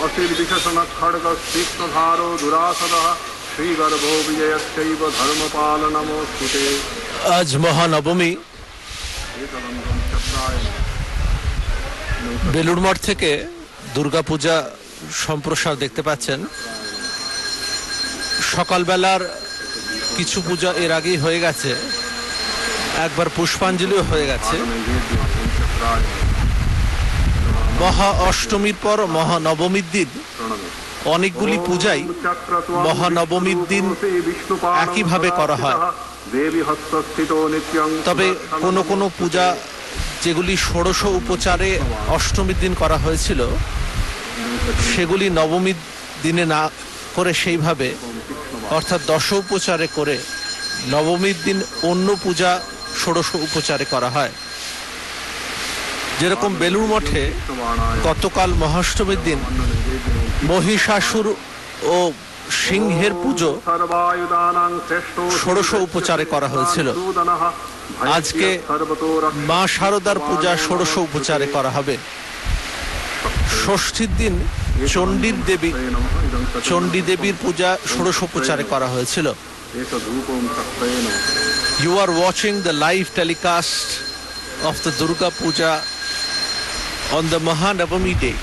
অসির বিশেষণ খড়গ তীক্ষ্ণধারো দুরাসদঃ শ্রীগর্ভো বিজয়শ্চৈব ধর্মপাল নমোস্তুতে। আজ মহানবমী। বেলুড় মঠ থেকে দুর্গাপূজা সম্প্রসার দেখতে পাচ্ছেন। সকালবেলার কিছু পূজা এর আগেই হয়ে গেছে, একবার পুষ্পাঞ্জলিও হয়ে গেছে। মহা অষ্টমীর পর মহানবমীর দিন অনেকগুলি পূজাই মহানবমীর দিন একইভাবে করা হয়। তবে কোনো কোনো পূজা যেগুলি ষোড়শ উপচারে অষ্টমীর দিন করা হয়েছিল, সেগুলি নবমীর দিনে না করে সেইভাবে অর্থাৎ দশ উপচারে করে নবমীর দিন অন্য পূজা ষোড়শ উপচারে করা হয়। যেরকম বেলুড় মঠে গতকাল মহাষ্টমীর দিন মহিষাসুর ও সিংহের পুজো ষোড়শ উপচারে করা হয়েছিল। আজকে মা শারদার পূজা ষোড়শ উপচারে করা হবে। ষষ্ঠীর দিন চণ্ডী দেবীর পূজা ষোড়শ উপচারে করা হয়েছিল। You are watching the live telecast of the Durga Puja on the Mahanavami day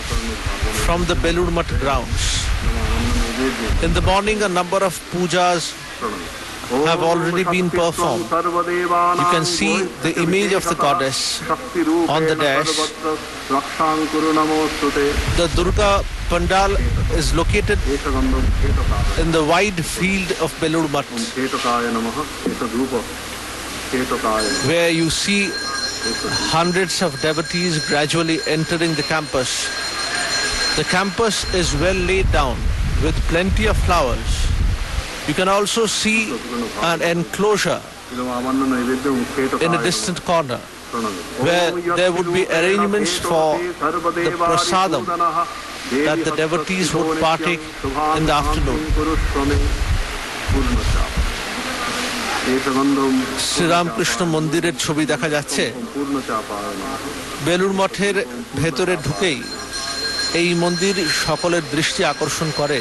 from the Belur Math grounds. In the morning, a number of pujas have already been performed. You can see the image of the goddess on the dash. The Durga Pandal is located in the wide field of Belur Math, where you see hundreds of devotees gradually entering the campus. The campus is well laid down with plenty of flowers. You can also see an enclosure in a distant corner where there would be arrangements for the prasadam that the devotees would partake in the afternoon. Sri Ramakrishna মন্দিরের ছবি দেখা যাচ্ছে। বেলুড় মঠের ভেতরে ঢুকেই এই মন্দির সকলের দৃষ্টি আকর্ষণ করে।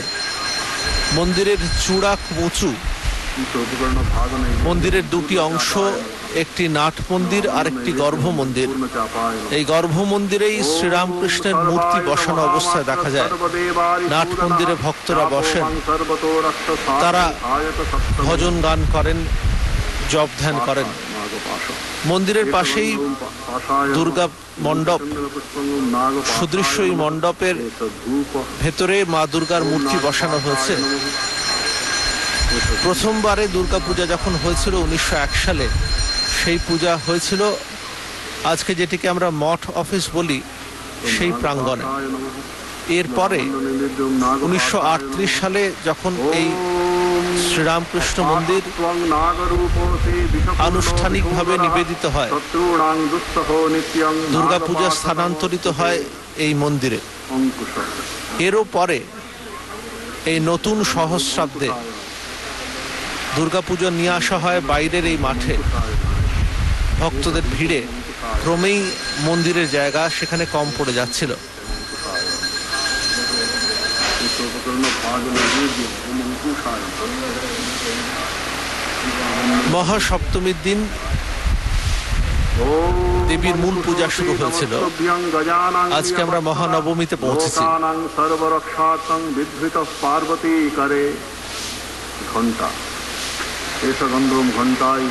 মন্দিরের চূড়া উঁচু। মন্দিরের দুটি অংশ, একটি নাট মন্দির আর একটি গর্ভ মন্দির। এই গর্ভ মন্দিরেই শ্রীরামকৃষ্ণের মূর্তি বসানো অবস্থায় দেখা যায়। নাট মন্দিরে ভক্তরা বসেন, তারা ভজন গান করেন, জপ ধ্যান করেন। মন্দিরের পাশেই দুর্গা মণ্ডপ, সুদৃশ্য এই মণ্ডপের ভেতরে মা দুর্গার মূর্তি বসানো হয়েছে। প্রথমবারে দুর্গা পূজা যখন হয়েছিল 1901 সালে, সেই পূজা হয়েছিল আজকে যেটিকে আমরা মঠ অফিস বলি সেই প্রাঙ্গণে। এরপরে 1938 সালে যখন এই শ্রীরামকৃষ্ণ মন্দির আনুষ্ঠানিকভাবে নিবেদিত হয়, দুর্গাপূজা স্থানান্তরিত হয় এই মন্দিরে। এরও পরে এই নতুন সহস্রাব্দে দুর্গাপূজা নিয়ে আসা হয় বাইরের এই মাঠে। ভক্তদের ভিড়ে ক্রমেই মন্দিরের জায়গা সেখানে কম পড়ে যাচ্ছিল। মহাসপ্তমীর দিন দেবীর মূল পূজা শুরু হয়েছিল। আজকে আমরা মহানবমীতে পৌঁছেছি। ঘণ্টা এস গন্ধম ঘণ্টাই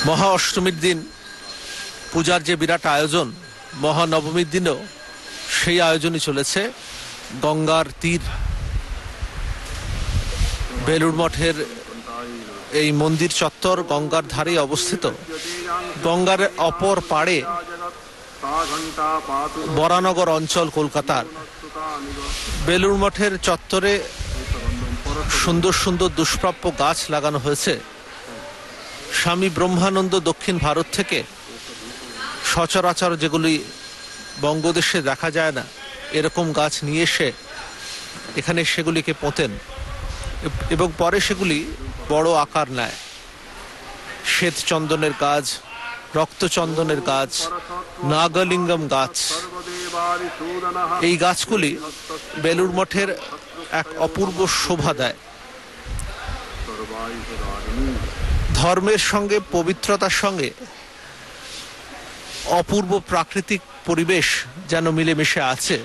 মহা অষ্টমীর দিন পূজার যে বিরাট আয়োজন, মহানবমীর দিনও সেই আয়োজনই চলেছে। গঙ্গার তীর, বেলুড় মঠের এই মন্দির চত্বর গঙ্গার ধারে অবস্থিত। গঙ্গার অপর পাড়ে বরানগর অঞ্চল কলকাতার। বেলুড় মঠের চত্বরে সুন্দর সুন্দর দুষ্প্রাপ্য গাছ লাগানো হয়েছে। স্বামী ব্রহ্মানন্দ দক্ষিণ ভারত থেকে সচরাচর যেগুলি বঙ্গদেশে দেখা যায় না, এরকম গাছ নিয়ে এসে এখানে সেগুলিকে পোঁতেন এবং পরে সেগুলি বড় আকার নেয়। শ্বেত চন্দনের গাছ, রক্তচন্দনের গাছ, নাগলিঙ্গম গাছ, এই গাছগুলি বেলুড় মঠের এক অপূর্ব শোভা দেয়। ধর্মের সঙ্গে, পবিত্রতার সঙ্গে অপূর্ব প্রাকৃতিক পরিবেশ যেন মিলেমিশে আছে।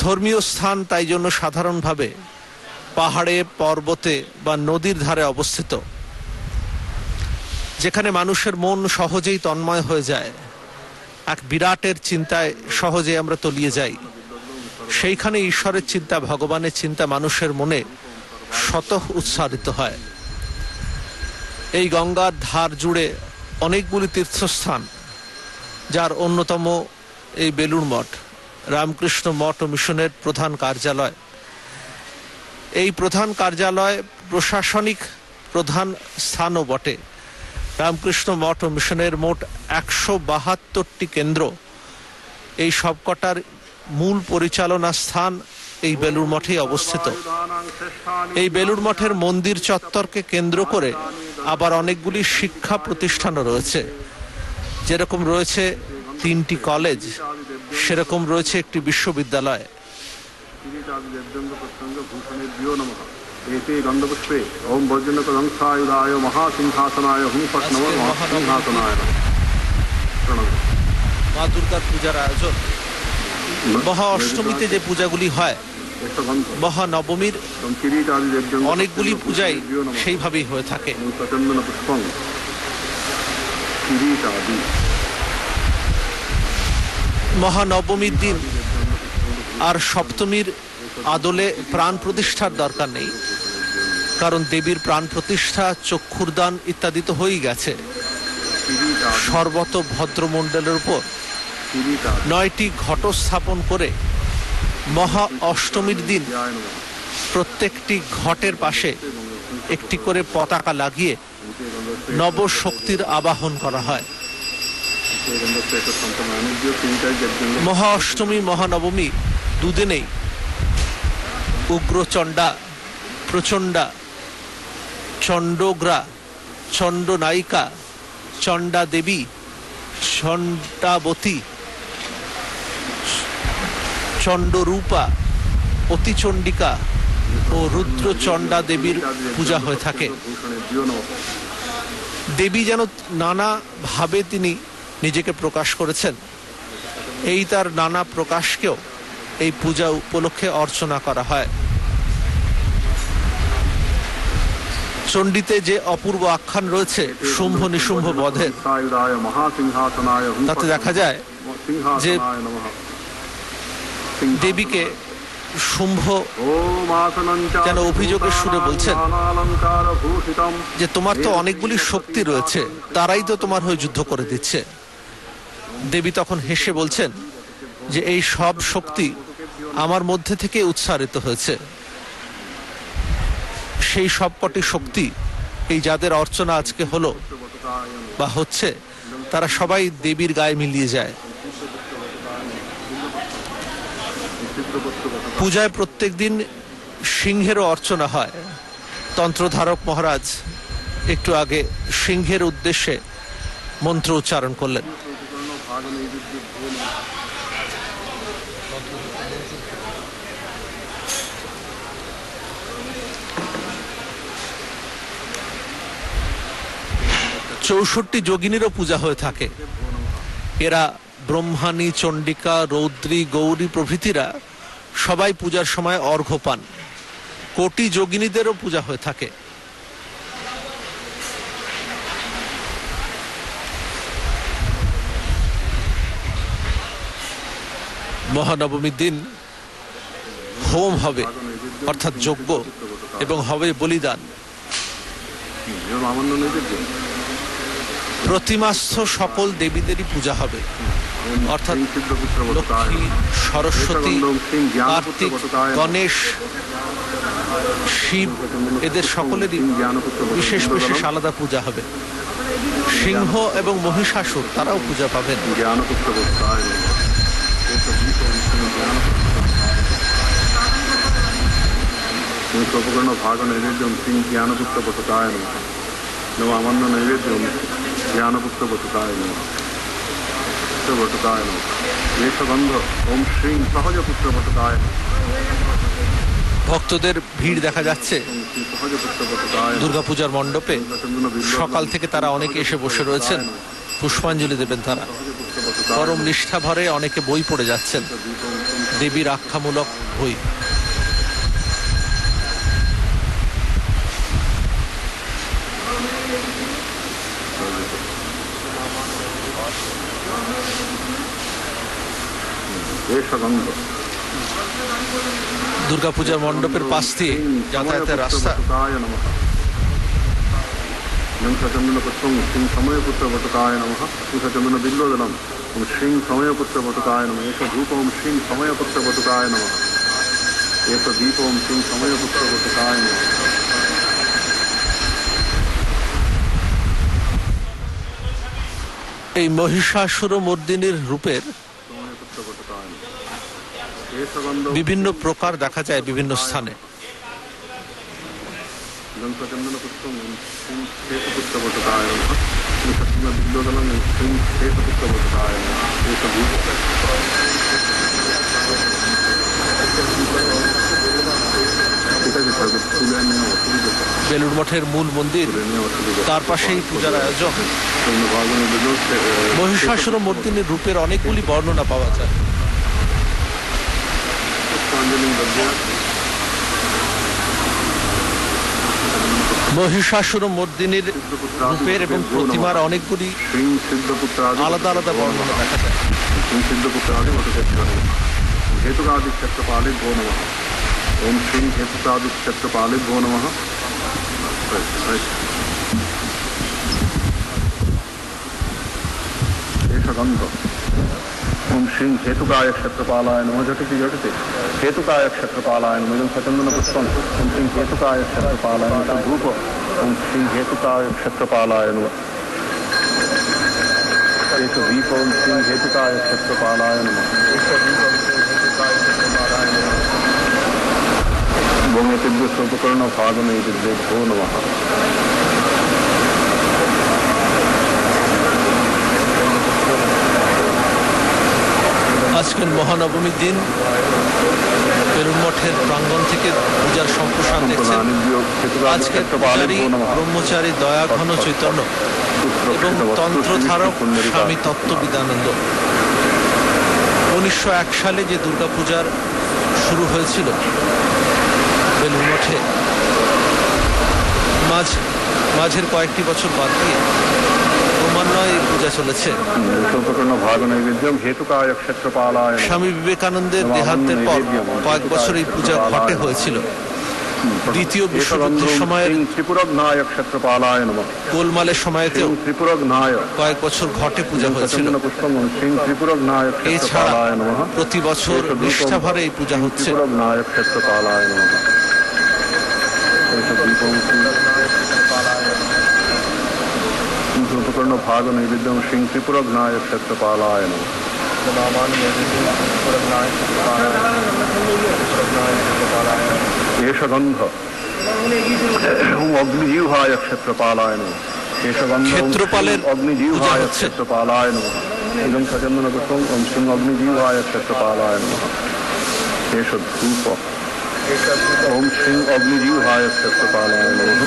ধর্মীয় স্থান তাই জন্য সাধারণভাবে পাহাড়ে, পর্বতে বা নদীর ধারে অবস্থিত, যেখানে মানুষের মন সহজেই তন্ময় হয়ে যায়, এক বিরাটের চিন্তায় সহজে আমরা তলিয়ে যাই। সেইখানে ঈশ্বরের চিন্তা, ভগবানের চিন্তা মানুষের মনে স্বতঃ উচ্চারিত হয়। এই গঙ্গার ধার জুড়ে অনেকগুলি তীর্থস্থান, যার অন্যতম এই বেলুড় মঠ, রামকৃষ্ণ মঠ ও মিশনের প্রধান কার্যালয়। এই প্রধান কার্যালয় প্রশাসনিক প্রধান স্থানও বটে। রামকৃষ্ণ মঠ ও মিশনের মোট 172টি কেন্দ্র, এই সবকটার মূল পরিচালনা স্থান এই বেলুড় মঠেই অবস্থিত। এই বেলুড় মঠের মন্দির চত্বরকে কেন্দ্র করে আবার অনেকগুলি শিক্ষা প্রতিষ্ঠানও রয়েছে। যেরকম রয়েছে 3টি কলেজ, সেরকম রয়েছে একটি বিশ্ববিদ্যালয়। মা দুর্গার পূজার আয়োজন মহা অষ্টমীতে যে পূজাগুলি হয়, মহানবমীর অনেকগুলি পূজাই সেইভাবেই হয়ে থাকে। মহানবমীর দিন আর সপ্তমীর আদলে প্রাণ প্রতিষ্ঠার দরকার নেই, কারণ দেবীর প্রাণ প্রতিষ্ঠা, চক্ষুরদান ইত্যাদি তো হয়েই গেছে। সর্বত ভদ্রমণ্ডলের উপর 9টি ঘট স্থাপন করে মহা অষ্টমীর দিন প্রত্যেকটি ঘটের পাশে একটি করে পতাকা লাগিয়ে নবশক্তির আবাহন করা হয়। মহা অষ্টমী, মহানবমী দুদিনেই উগ্রচণ্ডা, প্রচণ্ডা, চণ্ডগ্রা, চণ্ডনায়িকা, চণ্ডা দেবী, চণ্ডাবতী, চণ্ডরূপা, অতিচণ্ডিকা ও রুদ্রচণ্ডা দেবীর পূজা হয়ে থাকে। দেবী যেন নানা ভাবে তিনি নিজেকে প্রকাশ করেছেন, এই তার নানা প্রকাশকেও এই পূজা উপলক্ষে অর্চনা করা হয়। চণ্ডীতে যে অপূর্ব আখ্যান রয়েছে শুম্ভ নিশুম্ভ বধের, তাতে দেখা যায় যে দেবীকে শুম্ভ যেন অভিযোগের সুরে বলছেন যে তোমার তো অনেকগুলি শক্তি রয়েছে, তারাই তো তোমার হয়ে যুদ্ধ করে দিচ্ছে। দেবী তখন হেসে বলছেন যে এই সব শক্তি আমার মধ্যে থেকে উৎসারিত হয়েছে। সেই সবকটি শক্তি, এই যাদের অর্চনা আজকে হলো বা হচ্ছে, তারা সবাই দেবীর গায়ে মিলিয়ে যায়। পূজায় প্রত্যেক দিন সিংহেরও অর্চনা হয়। তন্ত্রধারক মহারাজ একটু আগে সিংহের উদ্দেশ্যে মন্ত্র উচ্চারণ করলেন। চৌষট্টি যোগিনীরও পূজা হয়ে থাকে। এরা ব্রহ্মাণী, চণ্ডিকা, রৌদ্রী, গৌরী প্রভৃতিরা সবাই পূজার সময় অর্ঘ্য পান। কোটি যোগিনীদেরও পূজা হয়ে থাকে। মহানবমীর দিন হোম হবে, অর্থাৎ যজ্ঞ, এবং হবে বলিদান। প্রতিমাস্থ সকল দেবীদেরই পূজা হবে, অর্থাৎ লক্ষ্মী, সরস্বতী, কার্তিক, গণেশ, শিব, এদের সকলেরই বিশেষ বিশেষ আলাদা পূজা হবে। সিংহ এবং মহিষাসুর তারাও পূজা পাবেন। नमामन्न नैवेद्यम ज्ञानपुत्र बटुकाय नमः बटुकाय नमः येषगंध ओम श्री सहज पुत्र बटुकाय ভক্তদের ভিড় দেখা যাচ্ছে দুর্গাপূজার মণ্ডপে। সকাল থেকে তারা অনেকে এসে বসে রয়েছেন, পুষ্পাঞ্জলি দেবেন তারা। পরম নিষ্ঠা ভরে অনেকে বই পড়ে যাচ্ছেন, দেবীর আখ্যামূলক বই। দুর্গাপূজার মণ্ডপের পাশ দিয়ে যাতায়াতের রাস্তা। चंदन पुष्पम श्री समय पुत्र बटुकाय नमः चंदन बिल्लोदलम ओम श्री समय पुत्र बटुकाय नमः एक धूप ओम श्री समय पुत्र बटुकाय नमः एक दीप ओम श्री समय पुत्र बटुकाय नमः। এই মহিষাসুরমর্দিনীর রূপের বিভিন্ন প্রকার দেখা যায় বিভিন্ন স্থানে। चंदन पुष्पम श्री पुत्र बटुकाय नमः चंदन बिल्लोदलम श्री पुत्र बटुकाय नमः एक धूप বেলুড় মঠের মূল মন্দির, তার পাশেই পূজার আয়োজন। মহিষাসুরমর্দিনীর রূপের অনেকগুলি বর্ণনা পাওয়া যায়। মহিষাসুরমর্দিনীর রূপের এবং প্রতিমার অনেকগুলি আলাদা আলাদা বর্ণনা দেখা যায়। हेतुकादिक्षत्रपाले भो नमः ओम श्री हेतुकादिक्षत्रपाले भो नमः गंध ओम श्री हेतुकाय क्षत्रपालाय नमः झटिति झटिति हेतुकाय क्षत्रपालाय नमः सचंदन पुष्पम ओम श्री हेतुकाय क्षत्रपालाय नमः धूप ओम श्री हेतुकाय क्षत्रपालाय नमः एक दीप ओम श्री हेतुकाय क्षत्रपालाय नमः उपकरण भागन भो नमः। আজকের মহানবমীর দিন বেলুড় মঠের প্রাঙ্গণ থেকে পূজার সম্প্রসারণ দেখছেন। আজকের পূজারী ব্রহ্মচারী দয়াঘন চৈতন্য এবং তন্ত্রধারক স্বামী তত্ত্ববিদানন্দ। 1901 সালে যে দুর্গাপূজার শুরু হয়েছিল বেলুড় মঠে, মাঝের কয়েকটি বছর বাদ দিয়ে ক্রমান্বয়ে এই পূজা চলেছে। স্বামী বিবেকানন্দের দেহান্তের পর কয়েক বছর এই পূজা ঘটে হয়েছিল। দ্বিতীয় বিশ্বযুদ্ধের সময়ের গোলমালের সময়তেও কয়েক বছর ঘটে পূজা হয়েছিল। এছাড়া প্রতি বছর নিষ্ঠাভরে এই পূজা হচ্ছে। उपकरण भाग नैवेद्यम श्री त्रिपुरघ्नाय क्षेत्रपालाय नमः एष गंध अग्निजीवाय क्षेत्रपालाय नमः एष गंध अग्निजीवाय क्षेत्रपालाय नमः इदं सचंदन पुष्पम ओम श्री अग्निजीवाय क्षेत्रपालाय नमः एष धूप ओम श्री अग्निजीवाय क्षेत्रपालाय नमः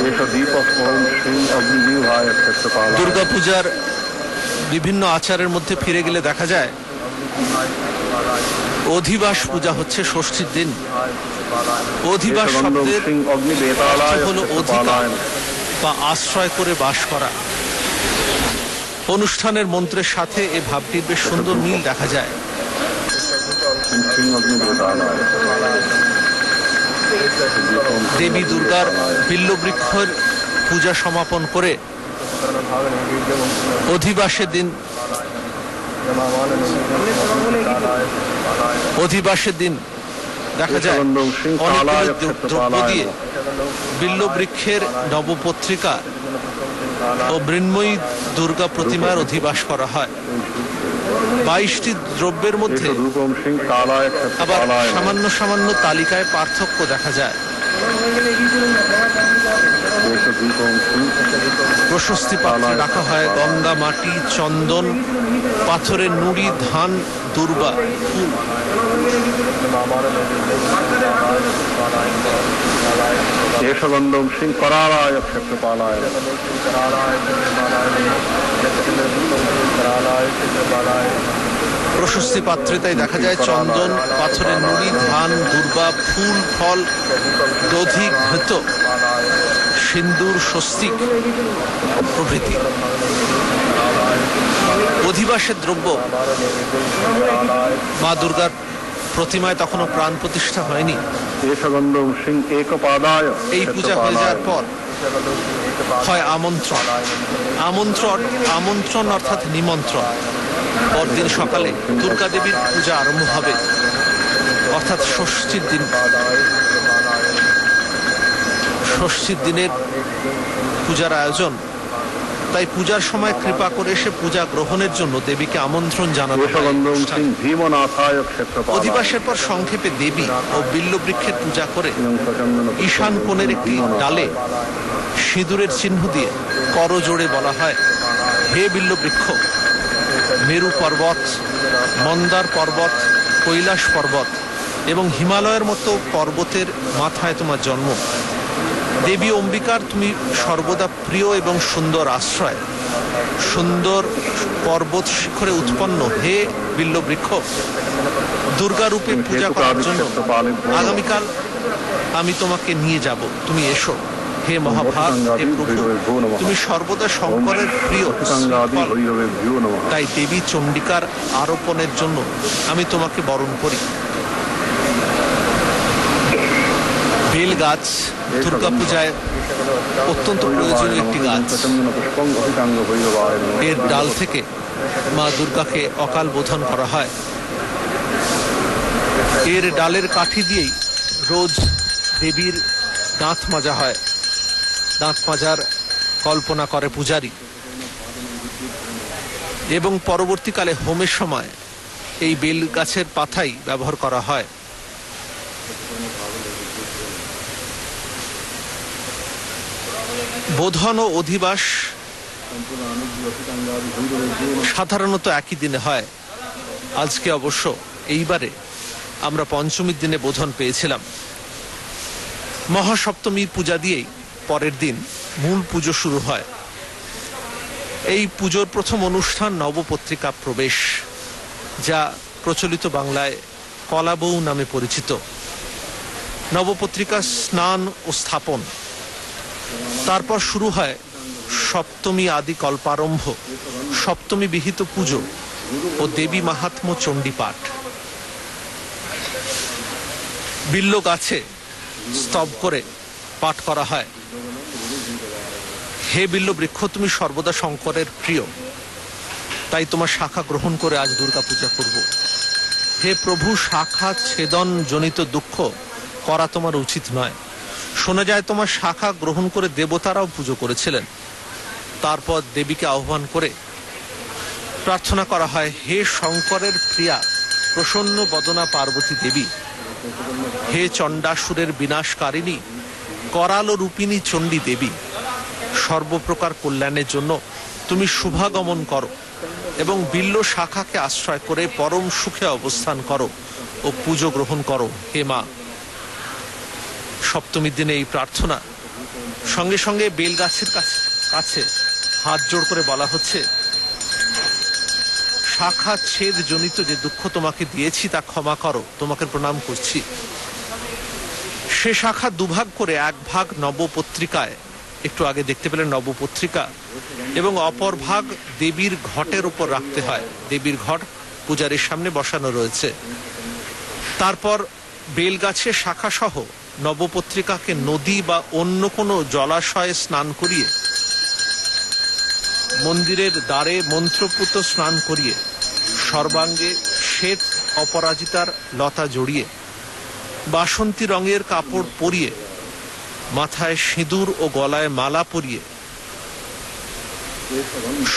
एष दीप ओम श्री अग्निजीवाय क्षेत्रपालाय। দুর্গাপূজার বিভিন্ন আচারের মধ্যে ফিরে গেলে দেখা যায় অধিবাস পূজা হচ্ছে ষষ্ঠীর দিন। অধিবাস শব্দের অর্থ হলো অধিকার বা আশ্রয় করে বাস করা। অনুষ্ঠানের মন্ত্রের সাথে এ ভাবটির বেশ সুন্দর মিল দেখা যায়। দেবী দুর্গার বিল্লবৃক্ষের পূজা সমাপন করে অধিবাসের দিন দেখা যায় অনেকগুলো দ্রব্য দিয়ে বিল্লবৃক্ষের নবপত্রিকা ও মৃন্ময়ী দুর্গা প্রতিমার অধিবাস করা হয়। 22টি দ্রব্যের মধ্যে আবার সামান্য তালিকায় পার্থক্য দেখা যায়। প্রশস্তি পাত্রে রাখা হয় গঙ্গা, মাটি, চন্দন, পাথরের নুড়ি, ধান, দুর্বা, ফুল। येषगन्धं श्रीकरालाय क्षेत्रपालाय প্রশস্তি পাত্রে তাই দেখা যায় চন্দন, পাথরের নুড়ি, ধান, দুর্বা, ফুল, ফল, দধি, ঘৃত, সিন্দুর, স্বস্তিক প্রভৃতি। অধিবাসের দ্রব্য। মা দুর্গার প্রতিমায় তখনও প্রাণ প্রতিষ্ঠা হয়নি। এই পূজা হয়ে যাওয়ার পর হয় আমন্ত্রণ। আমন্ত্রণ অর্থাৎ নিমন্ত্রণ। পরদিন সকালে দুর্গা দেবীর পূজা আরম্ভ হবে, অর্থাৎ ষষ্ঠীর দিন। ষষ্ঠীর দিনের পূজার আয়োজন। তাই পূজার সময় কৃপা করে সে পূজা গ্রহণের জন্য দেবীকে আমন্ত্রণ জানানো হয়। অধিবাসের পর সংক্ষেপে দেবী ও বিল্লবৃক্ষের পূজা করে ঈশান কোণের একটি ডালে সিঁদুরের চিহ্ন দিয়ে করজোড়ে বলা হয়, হে বিল্লবৃক্ষ, মেরু পর্বত, মন্দার পর্বত, কৈলাস পর্বত এবং হিমালয়ের মতো পর্বতের মাথায় তোমার জন্ম। দেবী অম্বিকার তুমি সর্বদা প্রিয় এবং সুন্দর আশ্রয়। সুন্দর পর্বত শিখরে উৎপন্ন হে বিল্লবৃক্ষ, দুর্গা রূপে পূজা করার জন্য আগামীকাল আমি তোমাকে নিয়ে যাব, তুমি এসো। হে মহাভাগ, হে প্রভু, তুমি সর্বদা শঙ্করের প্রিয়। তাই দেবী চণ্ডিকার আরোপণের জন্য আমি তোমাকে বরণ করি। বেল গাছ দুর্গা পূজায় অত্যন্ত প্রয়োজনীয় একটি গাছ। এর ডাল থেকে মা দুর্গাকে অকাল বোধন করা হয়। এর ডালের কাঠি দিয়েই রোজ দেবীর দাঁত মাজা হয়। দাঁত মাজার কল্পনা করে পূজারী এবং পরবর্তীকালে হোমের সময় এই বেল গাছের পাতাই ব্যবহার করা হয়। বোধন ও অধিবাস সাধারণত একই দিনে হয়। আজকে অবশ্য এইবারে আমরা পঞ্চমীর দিনে বোধন পেয়েছিলাম। মহাসপ্তমীর পূজা দিয়েই পরের দিন মূল পুজো শুরু হয়। এই পুজোর প্রথম অনুষ্ঠান নবপত্রিকা প্রবেশ, যা প্রচলিত বাংলায় কলাবউ নামে পরিচিত। নবপত্রিকা স্নান ও স্থাপন। তারপর শুরু হয় সপ্তমী আদি কল্পারম্ভ, সপ্তমী বিহিত পুজো ও দেবী মাহাত্ম্য চণ্ডী পাঠ। বিল্ল গাছে স্তব করে পাঠ করা হয়, হে বিল্ল বৃক্ষ, তুমি সর্বদা শঙ্করের প্রিয়, তাই তোমার শাখা গ্রহণ করে আজ দুর্গা পূজা করব। হে প্রভু, শাখা ছেদন জনিত দুঃখ করা তোমার উচিত নয়। শোনা যায় তোমার শাখা গ্রহণ করে দেবতারাও পুজো করেছিলেন। তারপর দেবীকে আহ্বান করে প্রার্থনা করা হয়, হে শঙ্করের প্রিয়া প্রসন্ন বদনা পার্বতী দেবী, হে চণ্ডাসুরের বিনাশকারিণী করাল রূপিণী চণ্ডী দেবী, সর্বপ্রকার কল্যাণের জন্য তুমি শুভাগমন করো এবং বিল্ল শাখাকে আশ্রয় করে পরম সুখে অবস্থান করো ও পুজো গ্রহণ করো হে মা। সপ্তমীর দিনে এই প্রার্থনা সঙ্গে সঙ্গে বেল গাছের কাছে হাত জোড় করে বলা হচ্ছে, শাখা ছেদ জনিত যে দুঃখ তোমাকে দিয়েছি তা ক্ষমা করো, তোমাকে প্রণাম করছি। সে শাখা দুভাগ করে এক ভাগ নবপত্রিকায়, একটু আগে দেখতে পেলেন নবপত্রিকা, এবং অপর ভাগ দেবীর ঘটের উপর রাখতে হয়। দেবীর ঘট পূজারীর সামনে বসানো রয়েছে। তারপর বেলগাছের শাখা সহ নবপত্রিকাকে নদী বা অন্য কোনো জলাশয়ে স্নান করিয়ে, মন্দিরের দ্বারে মন্ত্রপুত স্নান করিয়ে, সর্বাঙ্গে শ্বেত অপরাজিতার লতা জড়িয়ে, বাসন্তী রঙের কাপড় পরিয়ে, মাথায় সিঁদুর ও গলায় মালা পরিয়ে,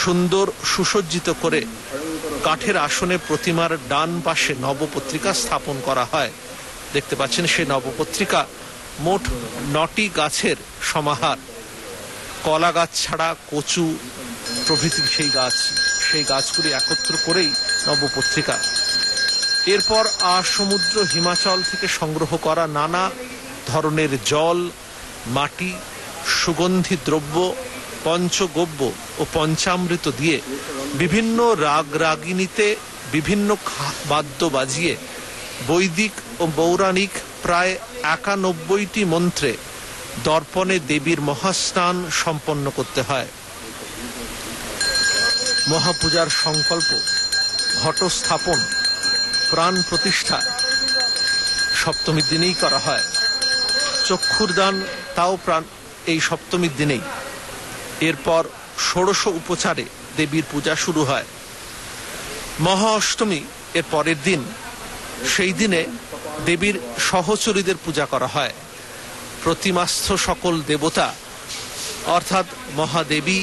সুন্দর সুসজ্জিত করে কাঠের আসনে প্রতিমার ডান পাশে নবপত্রিকা স্থাপন করা হয়। দেখতে পাচ্ছেন সেই নবপত্রিকা মোট 9টি গাছের সমাহার। কলা গাছ ছাড়া কচু প্রভৃতি সেই গাছগুলি একত্র করেই নবপত্রিকা। এরপর সমুদ্র হিমাচল থেকে সংগ্রহ করা নানা ধরনের জল, মাটি, সুগন্ধি দ্রব্য, পঞ্চগব্য ও পঞ্চামৃত দিয়ে বিভিন্ন রাগ রাগিনীতে বিভিন্ন বাদ্য বাজিয়ে বৈদিক ও পৌরাণিক প্রায় 91টি মন্ত্রে দর্পণে দেবীর মহাস্নান সম্পন্ন করতে হয়। মহাপূজার সংকল্প, ঘট স্থাপন, প্রাণ প্রতিষ্ঠা সপ্তমীর দিনেই করা হয়। চক্ষুরদান তাও এই সপ্তমীর দিনেই। এরপর ষোড়শ উপচারে দেবীর পূজা শুরু হয়। মহা অষ্টমী এর পরের দিন, সেই দিনে দেবীর সহচরীদের পূজা করা হয়। প্রতিমাস্থ সকল দেবতা অর্থাৎ মহাদেবী,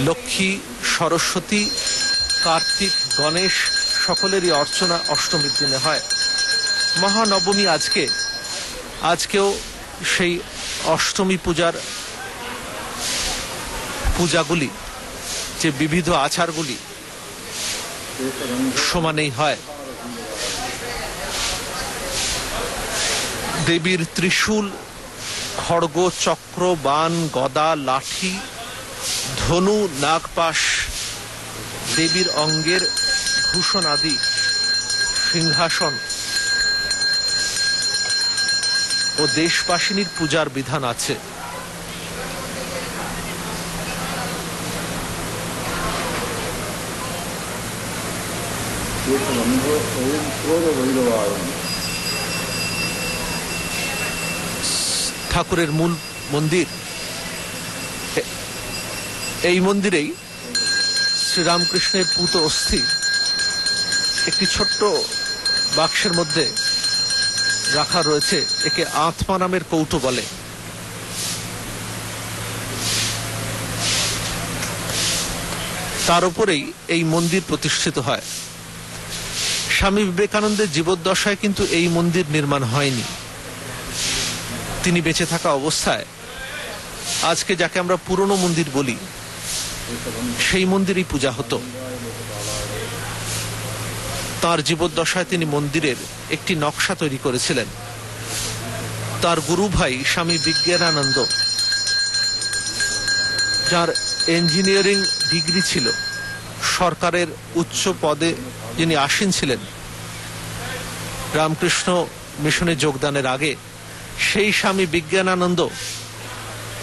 লক্ষ্মী, সরস্বতী, কার্তিক, গণেশ সকলেরই অর্চনা অষ্টমীর দিনে হয়। মহানবমী আজকেও সেই অষ্টমী পূজাগুলি, যে বিবিধ আচারগুলি সমানেই হয়। দেবীর ত্রিশূল, খড়গ, চক্র, বাণ, গদা, লাঠি, ধনু, নাগপাশ, দেবীর অঙ্গের ভূষণ আদি, সিংহাসন ও দেশবাসিনীর পূজার বিধান আছে। ঠাকুরের মূল মন্দির, এই মন্দিরেই শ্রীরামকৃষ্ণের পূত অস্থি একটি ছোট্ট বাক্সের মধ্যে রাখা রয়েছে। একে আত্মা নামের কৌটো বলে। তার উপরেই এই মন্দির প্রতিষ্ঠিত হয়। স্বামী বিবেকানন্দের জীবদ্দশায় কিন্তু এই মন্দির নির্মাণ হয়নি। তিনি বেঁচে থাকা অবস্থায় আজকে যাকে আমরা পুরনো মন্দির বলি, সেই মন্দিরেই পূজা হতো। তার জীবদ্দশায় তিনি মন্দিরের একটি নকশা তৈরি করেছিলেন। তার গুরু ভাই স্বামী বিজ্ঞানানন্দ, যার ইঞ্জিনিয়ারিং ডিগ্রি ছিল, সরকারের উচ্চ পদে যিনি আসীন ছিলেন রামকৃষ্ণ মিশনে যোগদানের আগে, সেই স্বামী বিজ্ঞানানন্দ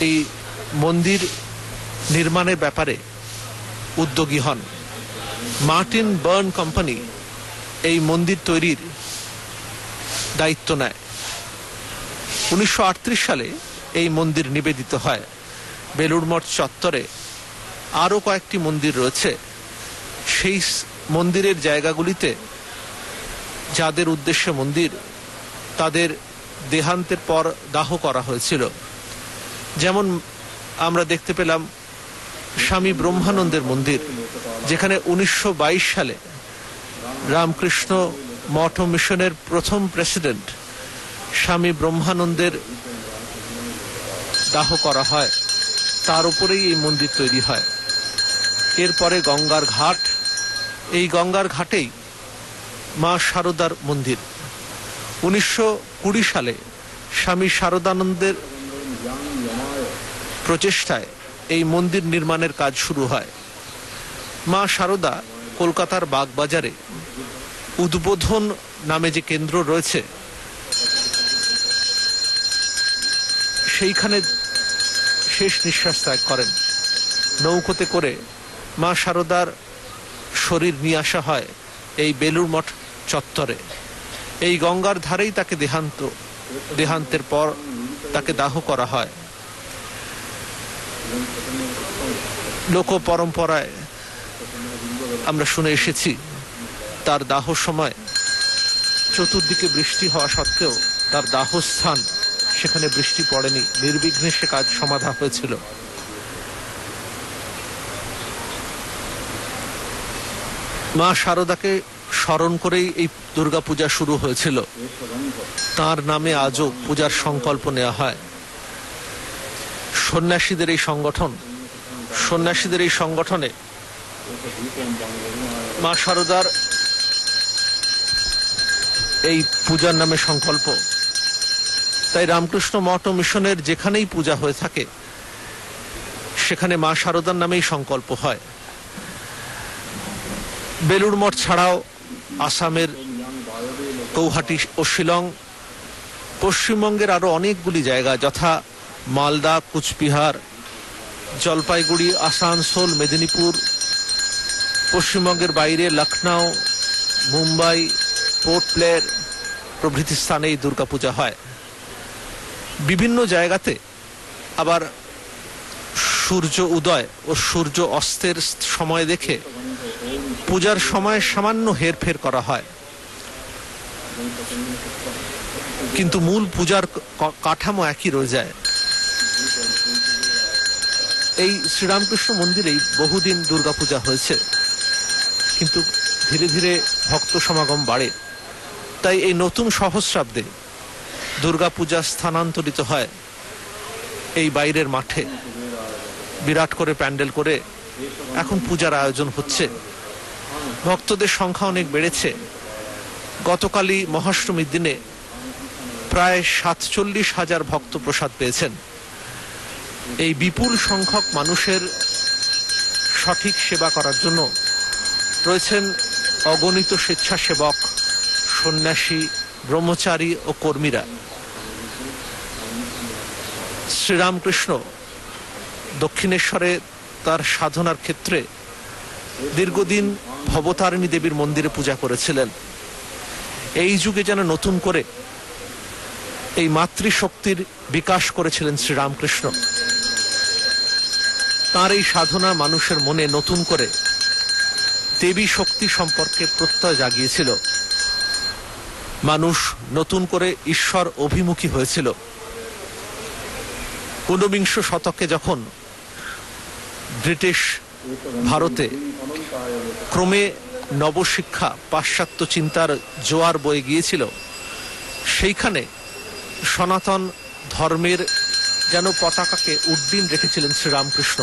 এই মন্দির নির্মাণের ব্যাপারে উদ্যোগী হন। মার্টিন বার্ন কোম্পানি এই মন্দির তৈরির দায়িত্ব নেয়। 1938 সালে এই মন্দির নিবেদিত হয়। বেলুড় মঠ চত্বরে আরো কয়েকটি মন্দির রয়েছে। সেই মন্দিরের জায়গাগুলিতে যাদের উদ্দেশ্যে মন্দির, তাদের দেহান্তের পর দাহ করা হয়েছিল। যেমন আমরা দেখতে পেলাম স্বামী ব্রহ্মানন্দের মন্দির, যেখানে 1922 সালে রামকৃষ্ণ মঠ মিশনের প্রথম প্রেসিডেন্ট স্বামী ব্রহ্মানন্দের দাহ করা হয়। তার উপরেই এই মন্দির তৈরি হয়। এরপরে গঙ্গার ঘাট, এই গঙ্গার ঘাটেই মা শারদার মন্দির। 1920 সালে স্বামী শারদানন্দের প্রচেষ্টায় এই মন্দির নির্মাণের কাজ শুরু হয়। মা শারদা কলকাতার বাগবাজারে উদ্বোধন নামে যে কেন্দ্র রয়েছে, সেইখানে শেষ নিঃশ্বাস ত্যাগ করেন। নৌকোতে করে মা শারদার শরীর নিয়ে আসা হয় এই বেলুড় মঠ চত্বরে। এই গঙ্গার ধারেই তাকে দেহান্তের পর তাকে দাহ করা হয়। লোক পরম্পরায় আমরা শুনে এসেছি, তার দাহ সময় চতুর্দিকে বৃষ্টি হওয়া সত্ত্বেও তার দাহস্থান, সেখানে বৃষ্টি পড়েনি, নির্বিঘ্নে সে কাজ সমাধা হয়েছিল। মা শারদাকে স্মরণ করেই এই দুর্গাপূজা শুরু হয়েছিল। তার নামে আজও পূজার সংকল্প নেওয়া হয়। সন্ন্যাসীদের এই সংগঠনে মা শারদার এই পূজার নামে সংকল্প। তাই রামকৃষ্ণ মঠ ও মিশনের যেখানেই পূজা হয়ে থাকে সেখানে মা শারদার নামেই সংকল্প হয়। বেলুড় মঠ ছাড়াও আসামের গৌহাটি ও শিলং, পশ্চিমবঙ্গের আরো অনেকগুলি জায়গা যথা মালদা, কুচবিহার, জলপাইগুড়ি, আসানসোল, মেদিনীপুর, পশ্চিমবঙ্গের বাইরে লখনউ, মুম্বাই, পোর্ট ব্লেয়ার প্রভৃতি স্থানে এই দুর্গাপূজা হয়। বিভিন্ন জায়গাতে আবার সূর্য উদয় ও সূর্য অস্তের সময় দেখে পূজার সময় সামান্য হেরফের করা হয়, কিন্তু মূল পূজার কাঠামো একই রয়ে যায়। এই শ্রীরামকৃষ্ণ মন্দিরেই বহুদিন দুর্গাপূজা হয়েছে, কিন্তু ধীরে ধীরে ভক্ত সমাগম বাড়ে। তাই এই নতুন সহস্রাব্দে দুর্গাপূজা স্থানান্তরিত হয় এই বাইরের মাঠে। বিরাট করে প্যান্ডেল করে এখন পূজার আয়োজন হচ্ছে। ভক্তদের সংখ্যা অনেক বেড়েছে। গতকালই মহাষ্টমীর দিনে প্রায় 47,000 ভক্ত প্রসাদ পেয়েছেন। এই বিপুল সংখ্যক মানুষের সঠিক সেবা করার জন্য রয়েছেন অগণিত স্বেচ্ছাসেবক, সন্ন্যাসী, ব্রহ্মচারী ও কর্মীরা। শ্রীরামকৃষ্ণ দক্ষিণেশ্বরে তার সাধনার ক্ষেত্রে দীর্ঘদিন ভবতারিণী দেবীর মন্দিরে পূজা করেছিলেন। এই যুগে যেন নতুন করে এই মাতৃশক্তির বিকাশ করেছিলেন শ্রীরামকৃষ্ণ। তার এই সাধনা মানুষের মনে নতুন করে দেবী শক্তি সম্পর্কে প্রত্যয় জাগিয়েছিল। মানুষ নতুন করে ঈশ্বর অভিমুখী হয়েছিল। 19বিংশ শতকে যখন ব্রিটিশ ভারতে ক্রমে নবশিক্ষা, পাশ্চাত্য চিন্তার জোয়ার বয়ে গিয়েছিল, সেইখানে সনাতন ধর্মের যেন পতাকাকে উড্ডীন রেখেছিলেন শ্রীরামকৃষ্ণ।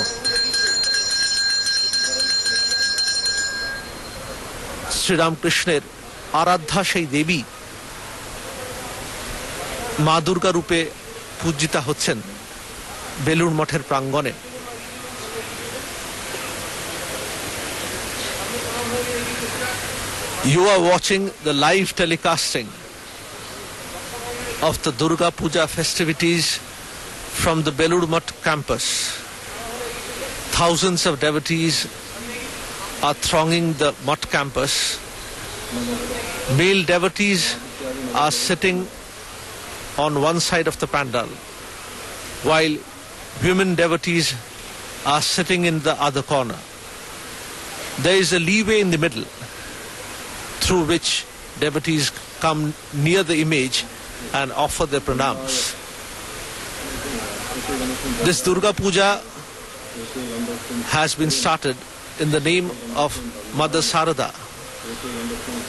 শ্রীরামকৃষ্ণের আরাধ্যা সেই দেবী মা দুর্গা রূপে পূজিতা হচ্ছেন বেলুড় মঠের প্রাঙ্গণে। You are watching the live telecasting of the Durga Puja festivities from the Belur Math campus. Thousands of devotees are thronging the Math campus. Male devotees are sitting on one side of the pandal, while women devotees are sitting in the other corner. There is a leeway in the middle through which devotees come near the image and offer their pranams. This Durga Puja has been started in the name of Mother Sarada.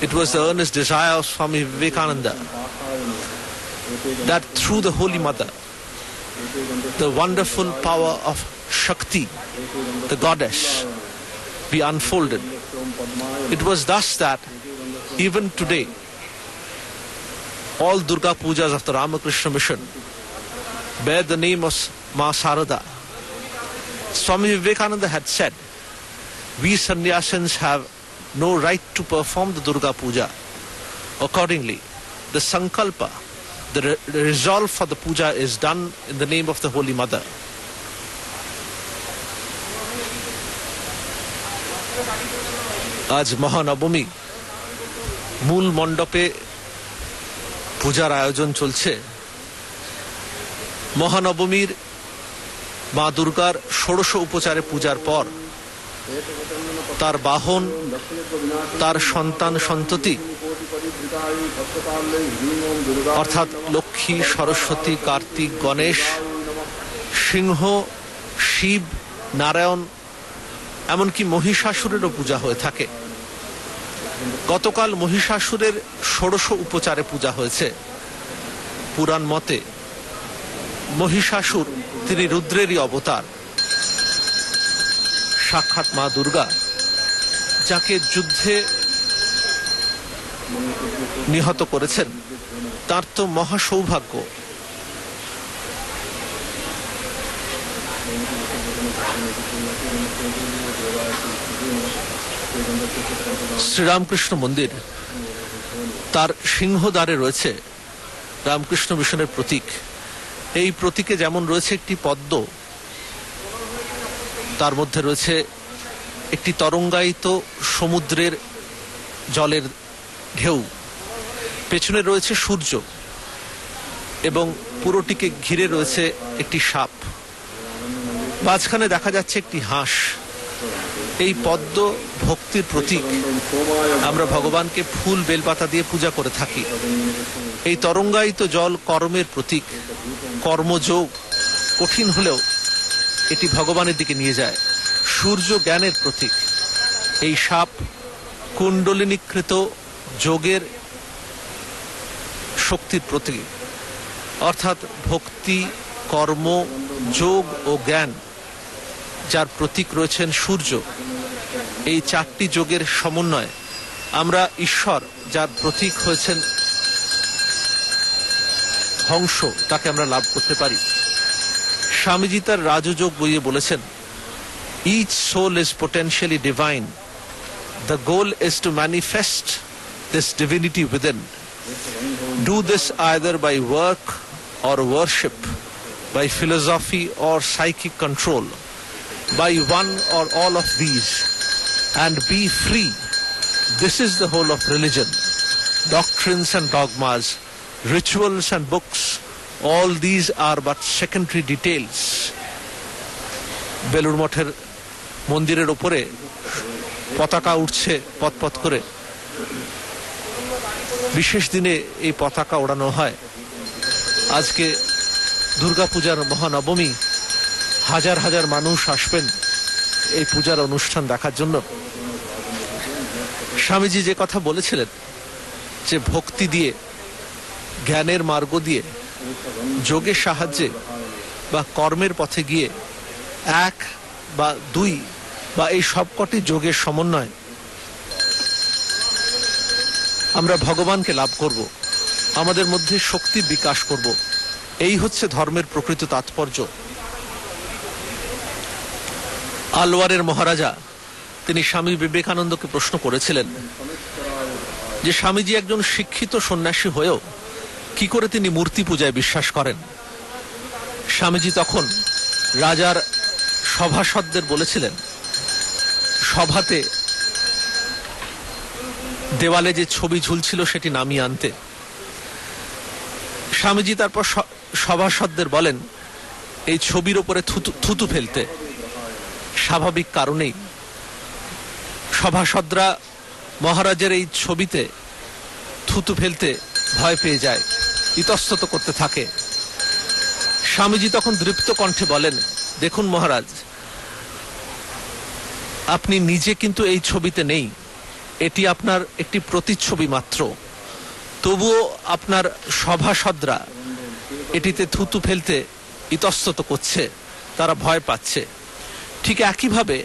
It was the earnest desire of Swami Vivekananda that through the Holy Mother, the wonderful power of Shakti, the goddess, be unfolded. It was thus that even today, all Durga Pujas of the Ramakrishna Mission bear the name of Ma Sarada. Swami Vivekananda had said, we sannyasins have no right to perform the Durga Puja. Accordingly, the sankalpa, the resolve for the puja is done in the name of the Holy Mother. আজ মহানবমী, মূল মণ্ডপে পূজার আয়োজন চলছে। মহানবমীর মা দুর্গার ষোড়শ উপচারে পূজার পর তার বাহন, তার সন্তান সন্ততি অর্থাৎ লক্ষ্মী, সরস্বতী, কার্তিক, গণেশ, সিংহ, শিব, নারায়ণ, এমনকি মহিষাসুরেরও পূজা হয়ে থাকে। গতকাল মহিষাসুরের ষোড়শ উপচারে পূজা হয়েছে। পুরাণ মতে মহিষাসুর তিনি রুদ্রেরই অবতার, সাক্ষাৎ মা দুর্গা, যাকে যুদ্ধে নিহত করেছেন তার তো মহা সৌভাগ্য। শ্রীরামকৃষ্ণ মন্দির, তার সিংহদ্বারে রয়েছে রামকৃষ্ণ মিশনের প্রতীক। এই প্রতীকে যেমন রয়েছে একটি পদ্ম, তার মধ্যে রয়েছে একটি তরঙ্গায়িত সমুদ্রের জলের ঢেউ, পেছনে রয়েছে সূর্য এবং পুরোটিকে ঘিরে রয়েছে একটি সাপ, মাঝখানে দেখা যাচ্ছে একটি হাঁস। এই পদ্ম ভক্তির প্রতীক। আমরা ভগবানকে ফুল বেলপাতা দিয়ে পূজা করে থাকি। এই তরঙ্গায়িত জল কর্মের প্রতীক। কর্মযোগ কঠিন হলেও এটি ভগবানের দিকে নিয়ে যায়। সূর্য জ্ঞানের প্রতীক। এই সাপ কুণ্ডলিনীকৃত যোগের শক্তির প্রতীক, অর্থাৎ ভক্তি, কর্ম, যোগ ও জ্ঞান যার প্রতীক রয়েছেন সূর্য। এই চারটি যোগের সমন্বয়ে আমরা ঈশ্বর, যার প্রতীক হয়েছেন হংস, তাকে আমরা লাভ করতে পারি। স্বামীজি তার রাজযোগ বইয়ে বলেছেন, each soul is potentially divine. The goal is to manifest this divinity within. Do this either by work or worship, by philosophy or psychic control, by one or all of these, and be free. This is the whole of religion. Doctrines and dogmas, rituals and books, all these are but secondary details. Belur মঠের মন্দিরের উপরে পতাকা উঠছে পথ করে। বিশেষ দিনে এই পতাকা ওড়ানো হয়। আজকে দুর্গাপূজার মহানবমী, হাজার হাজার মানুষ আসবেন এই পূজার অনুষ্ঠান দেখার জন্য। স্বামীজি যে কথা বলেছিলেন যে ভক্তি দিয়ে, জ্ঞানের মার্গ দিয়ে, যোগের সাহায্যে বা কর্মের পথে গিয়ে এক বা দুই বা এই সবকটি যোগের সমন্বয় আমরা ভগবানকে লাভ করব, আমাদের মধ্যে শক্তির বিকাশ করব। এই হচ্ছে ধর্মের প্রকৃত তাৎপর্য। আলওয়ারের মহারাজা তিনি স্বামী বিবেকানন্দকে প্রশ্ন করেছিলেন যে স্বামীজি একজন শিক্ষিত সন্ন্যাসী হয়েও কি করে তিনি মূর্তি পূজায় বিশ্বাস করেন। স্বামীজি তখন রাজার সভাসদদের বলেছিলেন, সভাতে দেওয়ালে যে ছবি ঝুলছিল সেটি নামিয়ে আনতে। স্বামীজি তারপর সভাসদদের বলেন এই ছবির ওপরে থুতু ফেলতে। স্বাভাবিক কারণেই সভাসদরা মহারাজের এই ছবিতে থুতু ফেলতে ভয় পেয়ে যায়, ইতস্তত করতে থাকে। স্বামীজি তখন দৃপ্ত কণ্ঠে বলেন, দেখুন মহারাজ, আপনি নিজে কিন্তু এই ছবিতে নেই, এটি আপনার একটি প্রতিচ্ছবি মাত্র। তবুও আপনার সভাসদরা এটিতে থুতু ফেলতে ইতস্তত করছে, তারা ভয় পাচ্ছে। ঠিক একইভাবে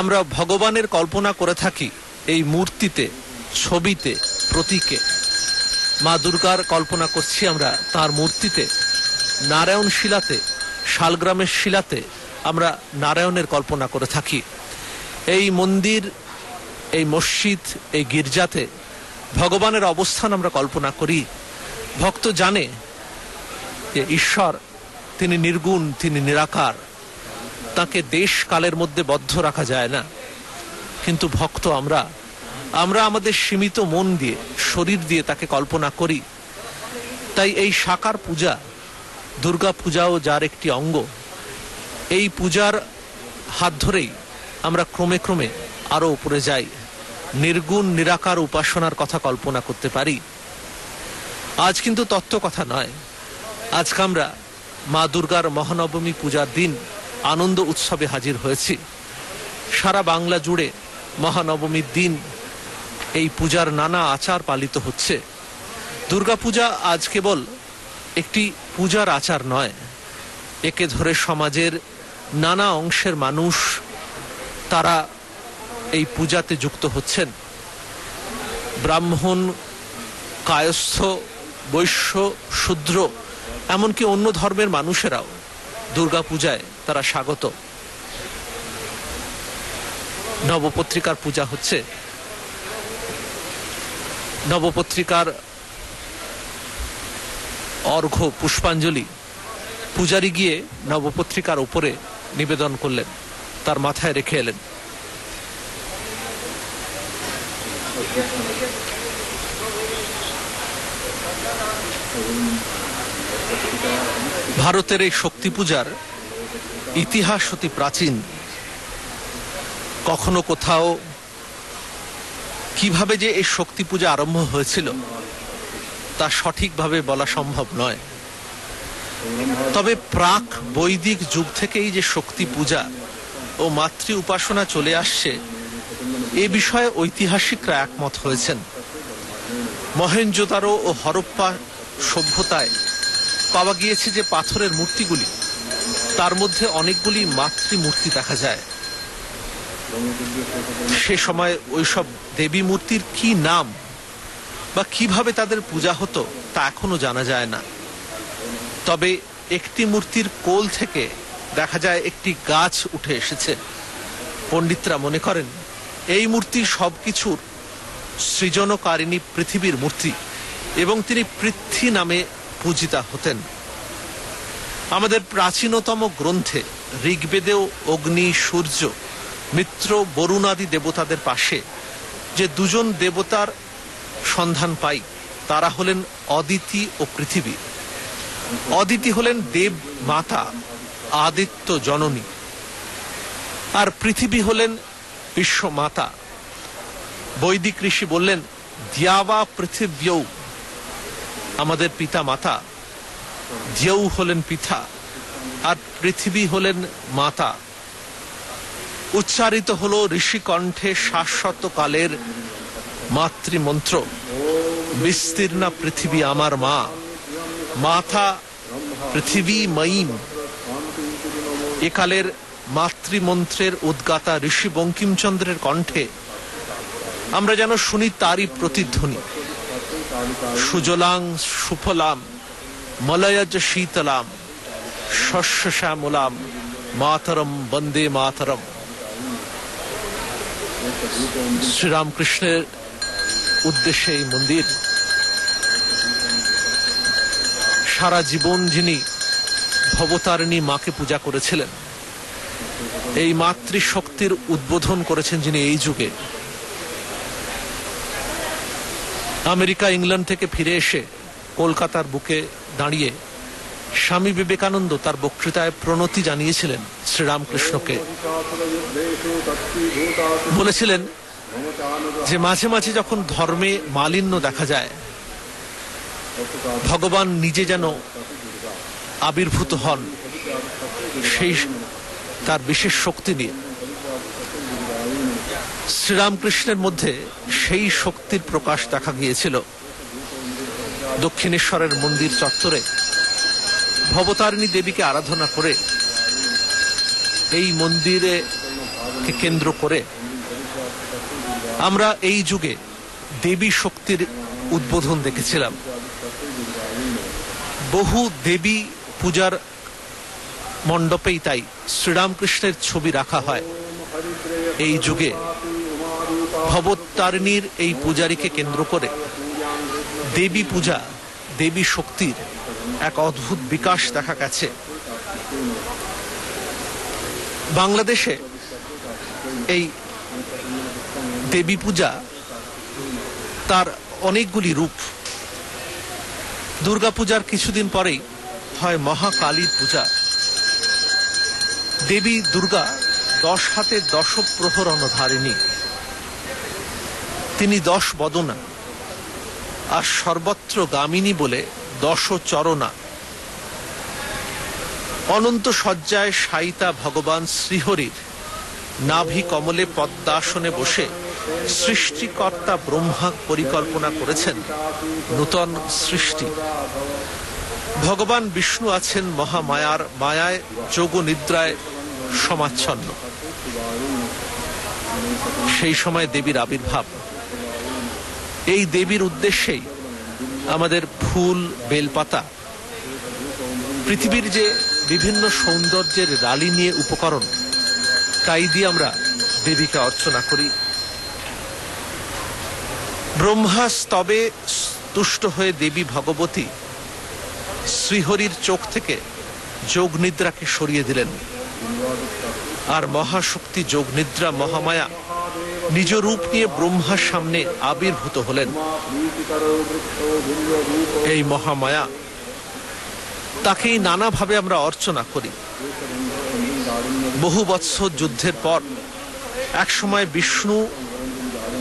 আমরা ভগবানের কল্পনা করে থাকি এই মূর্তিতে, ছবিতে, প্রতীকে। মা দুর্গার কল্পনা করছি আমরা তার মূর্তিতে, নারায়ণ শিলাতে, শালগ্রামের শিলাতে আমরা নারায়ণের কল্পনা করে থাকি। এই মন্দির, এই মসজিদ, এই গির্জাতে ভগবানের অবস্থান আমরা কল্পনা করি। ভক্ত জানে যে ঈশ্বর তিনি নির্গুণ, তিনি নিরাকার, তাকে দেশ কালের মধ্যে বদ্ধ রাখা যায় না। কিন্তু ভক্ত আমরা আমাদের সীমিত মন দিয়ে, শরীর দিয়ে তাকে কল্পনা করি। তাই এই সাকার পূজা, দুর্গা পূজাও যার একটি অঙ্গ। এই পূজার হাত ধরেই আমরা ক্রমে ক্রমে আরো উপরে যাই, নির্গুণ নিরাকার উপাসনার কথা কল্পনা করতে পারি। আজ কিন্তু তত্ত্ব কথা নয়, আজকে আমরা মা দুর্গার মহানবমী পূজার দিন আনন্দ উৎসবে হাজির হয়েছি। সারা বাংলা জুড়ে মহানবমীর দিন এই পূজার নানা আচার পালিত হচ্ছে। দুর্গাপূজা আজ কেবল একটি পূজার আচার নয়, একে ধরে সমাজের নানা অংশের মানুষ তারা এই পূজাতে যুক্ত হচ্ছেন। ব্রাহ্মণ, কায়স্থ, বৈশ্য, শূদ্র, এমনকি অন্য ধর্মের মানুষেরাও দুর্গা পূজায় তারা স্বাগত। নবপত্রিকার পূজা হচ্ছে। নবপত্রিকার অর্ঘ্য পুষ্পাঞ্জলি পূজারী গিয়ে নবপত্রিকার উপরে নিবেদন করলেন, তার মাথায় রেখে এলেন। ভারতের এই শক্তি পূজার ইতিহাস অতি প্রাচীন। কখনো কোথাও কিভাবে যে এই শক্তি পূজা আরম্ভ হয়েছিল তা সঠিকভাবে বলা সম্ভব নয়। তবে প্রাক বৈদিক যুগ থেকেই যে শক্তি পূজা ও মাতৃ উপাসনা চলে আসছে এ বিষয়ে ঐতিহাসিকরা একমত হয়েছেন। মহেঞ্জোদারো ও হরপ্পা সভ্যতায় পাওয়া গিয়েছে যে পাথরের মূর্তিগুলি, তার মধ্যে অনেকগুলি মাতৃমূর্তি দেখা যায়। সে সময় ওইসব দেবী মূর্তির কি নাম বা কিভাবে তাদের পূজা হতো তা এখনো জানা যায় না। তবে একটি মূর্তির কোল থেকে দেখা যায় একটি গাছ উঠে এসেছে। পণ্ডিতরা মনে করেন এই মূর্তি সবকিছুর সৃজনকারিণী পৃথিবীর মূর্তি এবং তিনি পৃথ্বী নামে পূজিতা হতেন। আমাদের প্রাচীনতম গ্রন্থে ঋগ্বেদেও অগ্নি, সূর্য, মিত্র, বরুণ আদি দেবতাদের পাশে যে দুজন দেবতার সন্ধান পাই তারা হলেন অদিতি ও পৃথিবী। অদিতি হলেন দেব মাতা, আদিত্য জননী, আর পৃথিবী হলেন বিশ্ব মাতা। বৈদিক ঋষি বললেন দ্যাবা পৃথিব্যৌ, আমাদের পিতা মাতা। দ্যৌ হলেন পিতা আর পৃথিবী হলেন মাতা। উচ্চারিত হলো ঋষিকণ্ঠে শাশ্বত কালের মাতৃমন্ত্র, বিস্তীর্ণা পৃথিবী আমার মা, মাতা পৃথিবী ময়ীম। একালের মাতৃমন্ত্রের উদ্গাতা ঋষি বঙ্কিমচন্দ্রের কণ্ঠে আমরা যেন শুনি তারই প্রতিধ্বনি। সুজলাং সুফলাম মলয়জ শীতলাম শস্য শ্যামলাম মাতরম বন্দে মাতরম। শ্রীরামকৃষ্ণের উদ্দেশ্যে এই মন্দির। সারা জীবন যিনি ভবতারিণী মাকে পূজা করেছিলেন, এই মাতৃশক্তির উদ্বোধন করেছেন যিনি এই যুগে। আমেরিকা, ইংল্যান্ড থেকে ফিরে এসে কলকাতার বুকে দাঁড়িয়ে স্বামী বিবেকানন্দ তার বক্তৃতায় প্রণতি জানিয়েছিলেন শ্রীরামকৃষ্ণকে। বলেছিলেন যে মাঝে মাঝে যখন ধর্মে মালিন্য দেখা যায়, ভগবান নিজে যেন আবির্ভূত হন সেই তার বিশেষ শক্তি নিয়ে। শ্রীরামকৃষ্ণের মধ্যে সেই শক্তির প্রকাশ দেখা গিয়েছিল। দক্ষিণেশ্বরের মন্দির চত্বরে ভবতারিণী দেবীকে আরাধনা করে এই মন্দিরে কেন্দ্র করে আমরা এই যুগে দেবী শক্তির উদ্বোধন দেখেছিলাম। বহু দেবী পূজার মণ্ডপেই তাই শ্রীরামকৃষ্ণের ছবি রাখা হয়। এই যুগে ভবতারিণীর এই পূজারীকে কেন্দ্র করে দেবী পূজা, দেবী শক্তির এক অদ্ভুত বিকাশ দেখা গেছে। বাংলাদেশে এই দেবী পূজা তার অনেকগুলি রূপ। দুর্গাপূজার কিছুদিন পরেই হয় মহাকালীর পূজা। দেবী দুর্গা 10 হাতে 10 প্রহরণধারিণী। তিনি 10 বদনা আর সর্বত্র গামিনী বলে 10 চরণা। অনন্ত শয্যায় শায়িতা ভগবান শ্রীহরির নাভি কমলে পদ্মাসনে বসে সৃষ্টিকর্তা ব্রহ্মা পরিকল্পনা করেছেন নূতন সৃষ্টি। ভগবান বিষ্ণু আছেন মহামায়ার মায়ায় যোগ নিদ্রায় সমাচ্ছন্ন। সেই সময় দেবীর আবির্ভাব। এই দেবীর উদ্দেশ্যেই আমাদের ফুল, বেলপাতা, পৃথিবীর যে বিভিন্ন সৌন্দর্যের রালি নিয়ে উপকরণ, তাই দিয়ে আমরা দেবীকে অর্চনা করি। ব্রহ্মা স্তবে তুষ্ট হয়ে দেবী ভগবতী শ্রীহরির চোখ থেকে যোগ নিদ্রাকে সরিয়ে দিলেন, আর মহাশক্তি যোগ নিদ্রা মহামায়া নিজ রূপ নিয়ে ব্রহ্মার সামনে আবির্ভূত হলেন। এই মহামায়া, তাকেই নানাভাবে আমরা অর্চনা করি। বহু বৎসর যুদ্ধের পর একসময় বিষ্ণু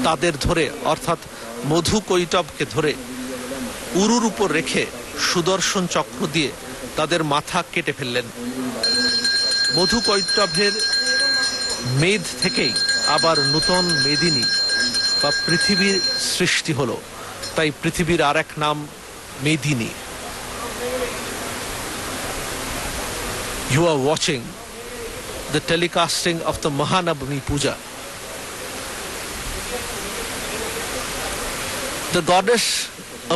তাদের ধরে, অর্থাৎ মধু কৈটবকে ধরে উরুর উপর রেখে সুদর্শন চক্র দিয়ে তাদের মাথা কেটে ফেললেন। মধু কৈটবের মেদ থেকেই আবার নূতন মেদিনী বা পৃথিবীর সৃষ্টি হলো। তাই পৃথিবীর আর এক নাম মেদিনী। You are watching the telecasting of the Mahanavami Puja. The goddess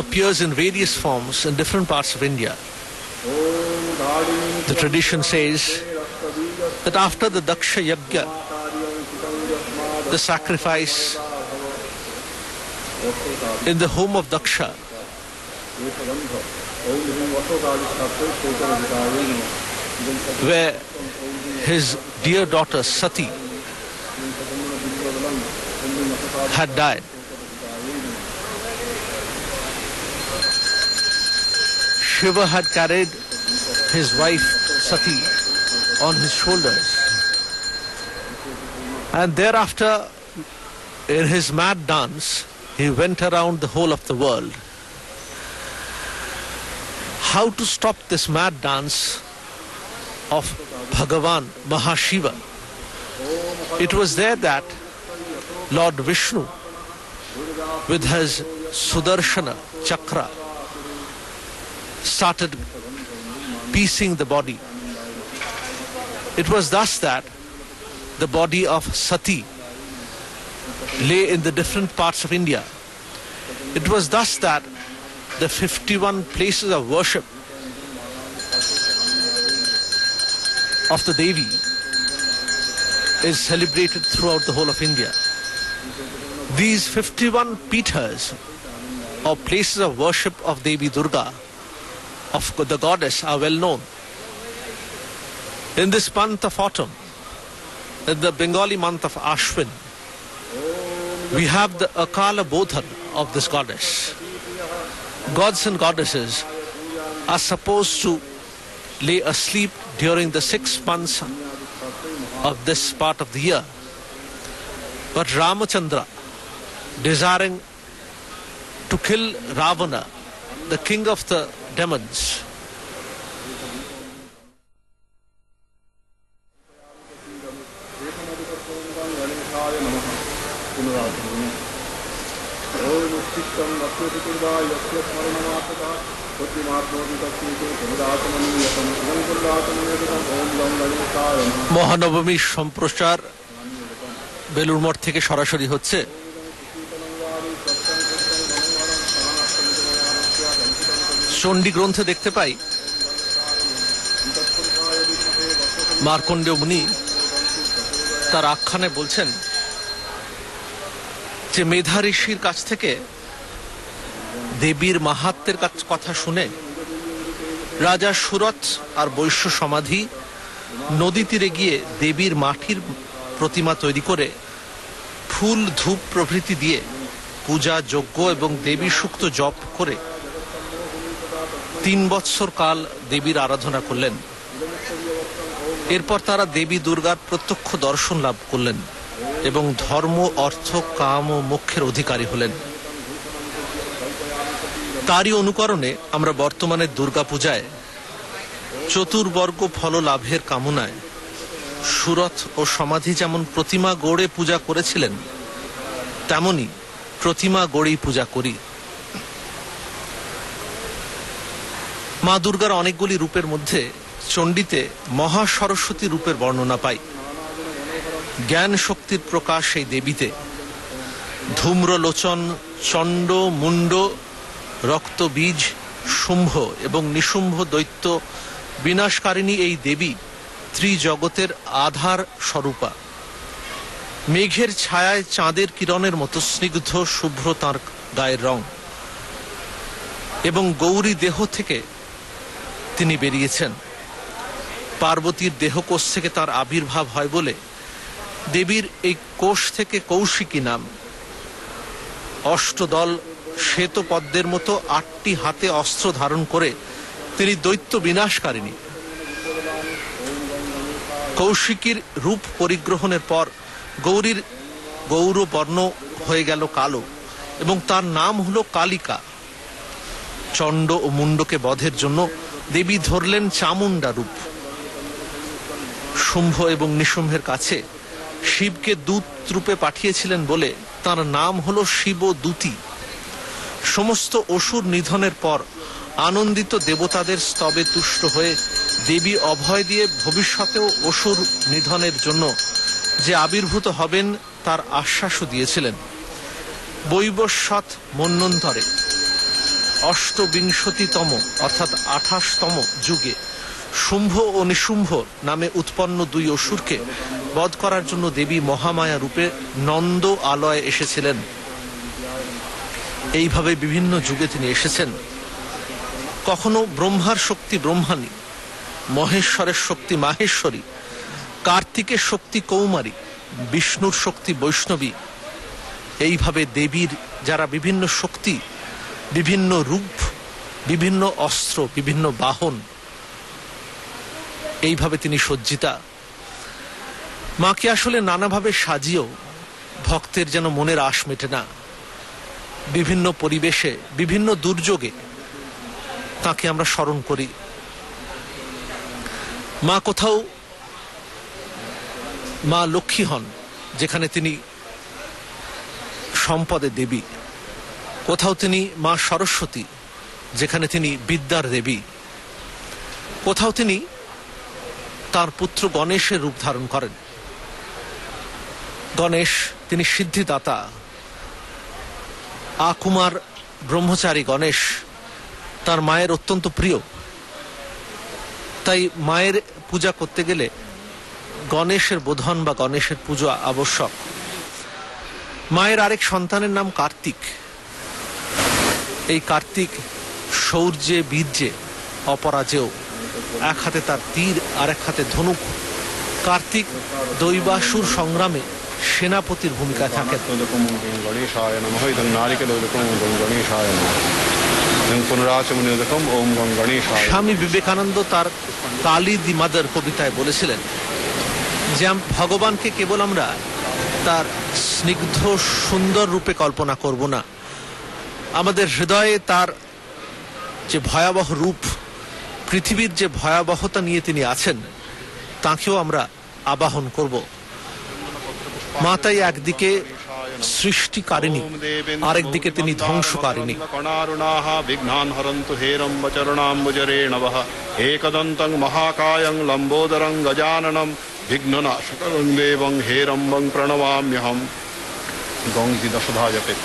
appears in various forms in different parts of India. The tradition says that after the Daksha Yajna, the sacrifice in the home of Daksha, where his dear daughter Sati had died, Shiva had carried his wife Sati on his shoulders, and thereafter in his mad dance he went around the whole of the world. How to stop this mad dance of Bhagavan Mahashiva? It was there that Lord Vishnu, with his Sudarshana Chakra, started piecing the body. It was thus that the body of Sati lay in the different parts of India. It was thus that the 51 places of worship of the Devi is celebrated throughout the whole of India. These 51 pithas, or places of worship of Devi Durga, of the goddess, are well known. In this month of autumn, in the Bengali month of Ashwin, we have the Akala Bodhan of this goddess. Gods and goddesses are supposed to lay asleep during the 6 months of this part of the year. But Ramachandra, desiring to kill Ravana, the king of the demons, মহানবমীর সম্প্রচার বেলুড় মঠ থেকে সরাসরি হচ্ছে। চণ্ডী গ্রন্থে দেখতে পাই মার্কণ্ডেয় মুনি তার আখ্যানে বলছেন যে মেধা ঋষির কাছ থেকে দেবীর মাহাত্ম্যের কথা শুনে রাজা সুরথ আর বৈশ্য সমাধি নদী তীরে গিয়ে দেবীর মাটির প্রতিমা তৈরি করে ফুল, ধূপ প্রভৃতি দিয়ে পূজা, যজ্ঞ এবং দেবী সূক্ত জপ করে 3 বৎসর কাল দেবীর আরাধনা করলেন। এরপর তারা দেবী দুর্গার প্রত্যক্ষ দর্শন লাভ করলেন এবং ধর্ম, অর্থ, কাম ও মোক্ষের অধিকারী হলেন। তারই অনুকরণে আমরা বর্তমানে দুর্গা পূজায় চতুর্বর্গ ফল লাভের কামনায় সুরথ ও সমাধি যেমন প্রতিমা গড়ে পূজা করেছিলেন, তেমনি প্রতিমা গড়ি পূজা করি। মা দুর্গার অনেকগুলি রূপের মধ্যে চণ্ডীতে মহা সরস্বতী রূপের বর্ণনা পাই। জ্ঞান শক্তির প্রকাশ এই দেবীতে। ধূম্রলোচন, চণ্ড, মুন্ড, রক্তবীজ, শুম্ভ এবং নিশুম্ভ দৈত্য বিনাশকারিণী এই দেবী ত্রিজগতের আধার স্বরূপা। মেঘের ছায়ায় চাঁদের কিরণের মতো স্নিগ্ধ শুভ্র তাঁর গায়ের রং, এবং গৌরী দেহ থেকে তিনি বেরিয়েছেন। পার্বতীর দেহকোষ থেকে তার আবির্ভাব হয় বলে দেবীর এই কোষ থেকে কৌশিকী নাম। অষ্টদল শ্বেত পদ্মের মতো 8টি হাতে অস্ত্র ধারণ করে তিনি দৈত্য বিনাশকারিণী। কৌশিকীর রূপ পরিগ্রহণের পর গৌরীর গৌরবর্ণ হয়ে গেল কালো এবং তার নাম হলো কালিকা। চণ্ড ও মুন্ডকে বধের জন্য দেবী ধরলেন চামুন্ডা রূপ। শুম্ভ এবং নিশুম্ভের কাছে শিবকে দূত রূপে পাঠিয়েছিলেন বলে তার নাম হলো শিবদূতী। সমস্ত অসুর নিধনের পর আনন্দিত দেবতাদের স্তবে তুষ্ট হয়ে দেবী অভয় দিয়ে ভবিষ্যতেও অসুর নিধনের জন্য যে আবির্ভূত হবেন তার আশ্বাসও দিয়েছিলেন। বৈবস্বত মন্বন্তরে অষ্টবিংশতিতম অর্থাৎ 28তম যুগে শুম্ভ ও নিশুম্ভ নামে উৎপন্ন 2 অসুরকে বধ করার জন্য দেবী মহামায়া রূপে নন্দ আলয়ে এসেছিলেন। এইভাবে বিভিন্ন যুগে তিনি এসেছেন। কখনো ব্রহ্মার শক্তি ব্রহ্মাণী, মহেশ্বরের শক্তি মাহেশ্বরী, কার্তিকের শক্তি কৌমারী, বিষ্ণুর শক্তি বৈষ্ণবী। এইভাবে দেবীর যারা বিভিন্ন শক্তি, বিভিন্ন রূপ, বিভিন্ন অস্ত্র, বিভিন্ন বাহন, এইভাবে তিনি সজ্জিতা। মাকে আসলে নানাভাবে সাজিয়েও ভক্তের যেন মনের আশ মেটে না। বিভিন্ন পরিবেশে, বিভিন্ন দুর্যোগে তাকে আমরা স্মরণ করি। মা কোথাও মা লক্ষ্মী হন, যেখানে তিনি সম্পদের দেবী। কোথাও তিনি মা সরস্বতী, যেখানে তিনি বিদ্যার দেবী। কোথাও তিনি তার পুত্র গণেশের রূপ ধারণ করেন। গণেশ তিনি সিদ্ধিদাতা। আকুমার ব্রহ্মচারী গণেশ তার মায়ের অত্যন্ত প্রিয়। তাই মায়ের পূজা করতে গেলে গণেশের বোধন বা গণেশের পুজো আবশ্যক। মায়ের আরেক সন্তানের নাম কার্তিক। এই কার্তিক শৌর্যে বীর্যে অপরাজেয়। এক হাতে তার তীর আর এক হাতে ধনুক। কার্তিক দৈবাসুর সংগ্রামে সেনাপতির ভূমিকায় থাকেন। স্বামী বিবেকানন্দ তার কালী দি মাদার কবিতায় বলেছিলেন যে ভগবানকে কেবল আমরা তার স্নিগ্ধ সুন্দর রূপে কল্পনা করব না, আমাদের হৃদয়ে তার যে ভয়াবহ রূপ, পৃথিবীর যে ভয়াবহতা নিয়ে তিনি আছেন, তাকেও আমরা আবাহন করব। মা তাই একদিকে সৃষ্টিকারিণী, আরেকদিকে তিনি ধ্বংসকারিণী। বিঘ্নান হরন্তু হেরম্ব চরণাম্বুজরেণবঃ একদন্তং মহাকায়ং লম্বোদরং গজাননম বিঘ্ননাশকং দেবং হেরম্বং প্রণমাম্যহম। গঙ্গি দশধা জপে।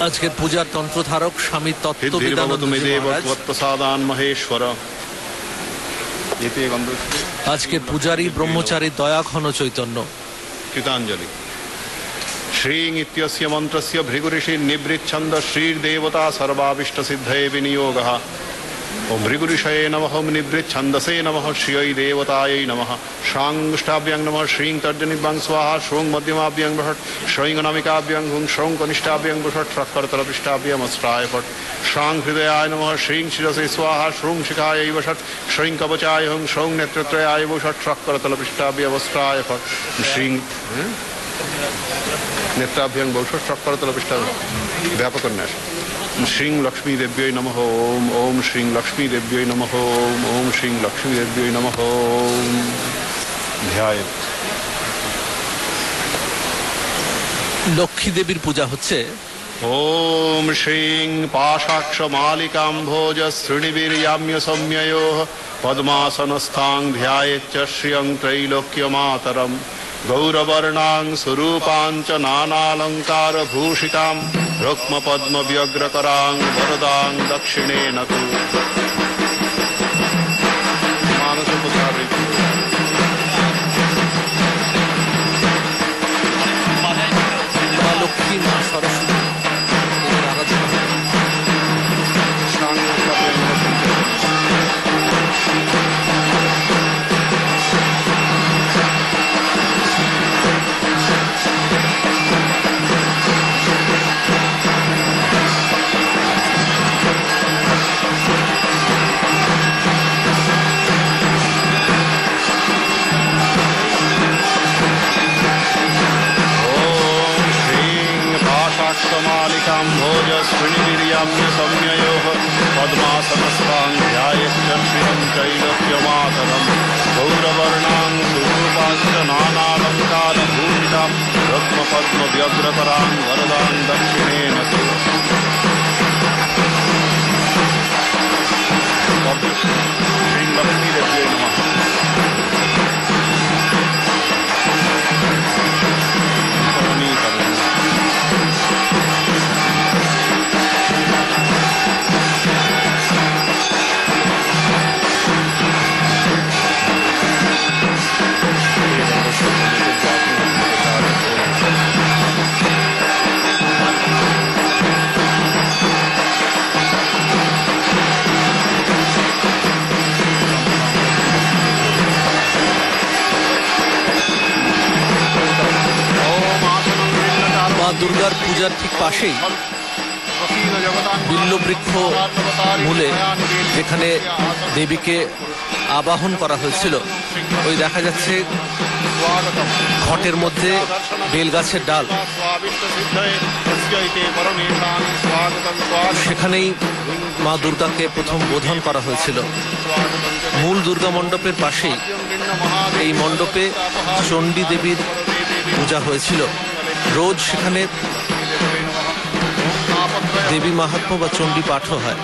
আজকের পূজার তন্ত্রধারক স্বামী তত্ত্ববিদানন্দ মহেশ্বর। আজকের পূজারী ব্রহ্মচারী দয়াঘন চৈতন্য। কৃতাঞ্জলি। শ্রীং ইত্যস্য মন্ত্রস্য ভৃগুঋষি নিবৃচ্ছন্দ শ্রীর্দেবতা সর্বাভীষ্ট সিদ্ধয়ে বিনিয়োগঃ। ওম ভৃগুঋষয়ে নমঃ, ওম নিবৃচ্ছন্দসে নমঃ, শ্রিयै দেবতাयै নমঃ। শ্রাংষ্টাভ্যাং নমঃ, শ্রীং তর্জনিভ্যাং স্বাহা, শ্রোং মধ্যমাভ্যাং বষট, শ্রৈং অনামিকাভ্যাং হুং, শ্রৌং কনিষ্ঠাভ্যাং বষট, শ্রৎকরতলপৃষ্ঠাভ্যাম অস্ত্রায় ফট। শ্রাং হৃদয়ায় নমঃ, শ্রীং শিরসে স্বাহা, শ্রৌং শিখাयै বষট, শ্রৈং কবচায় হুং, শ্রৌং নেত্রত্রয়ায় বষট, শ্রৎকরতলপৃষ্ঠাভ্যাম অস্ত্রায় ফট। শ্রীং নেত্রাভ্যাং বষট, শ্রৎকরতলপৃষ্ঠাভ্যাম। ব্যাপক ন্যাস। श्रीं लक्ष्मी देव्यै नमः ओम ओम श्रीं लक्ष्मी देव्यै नमः ओम ओम श्रीं लक्ष्मी देव्यै नमः ओम ध्यायेत्। লক্ষ্মী দেবীর পূজা হচ্ছে। ओम श्रीं पाशाक्ष मालिकाम्भोज श्रीनिवीर्याम्य सौम्ययोः पद्मासनस्थां ध्यायेच्च श्रियं त्रैलोक्यमातरं गौरवर्णां स्वरूपां च नानालङ्कारभूषितां रुक्मपद्मव्यग्रकरां वरदां दक्षिणेन तु মা লক্ষ্মী, মা সরস্বতী আরাধনা। मालिकाम्भोज श्रीनिवीर्याम्य सौम्ययोः पद्मासनस्थां ध्यायेच्च श्रियं त्रैलोक्यमातरं गौरवर्णां स्वरूपां च नानालङ्कारभूषितां रुक्मपद्मव्यग्रकरां वरदां दक्षिणेन तु श्रीं लक्ष्मीदेव्यै नमः। দুর্গার পূজার ঠিক পাশেই বিল্লবৃক্ষ মূলে যেখানে দেবীকে আবাহন করা হয়েছিল, ওই দেখা যাচ্ছে ঘটের মধ্যে বেলগাছের ডাল, সেখানেই মা দুর্গাকে প্রথম বোধন করা হয়েছিল। মূল দুর্গা মণ্ডপের পাশেই এই মণ্ডপে চণ্ডী দেবীর পূজা হয়েছিল। রোজ সেখানে দেবী মাহাত্ম্য বা চণ্ডী পাঠও হয়।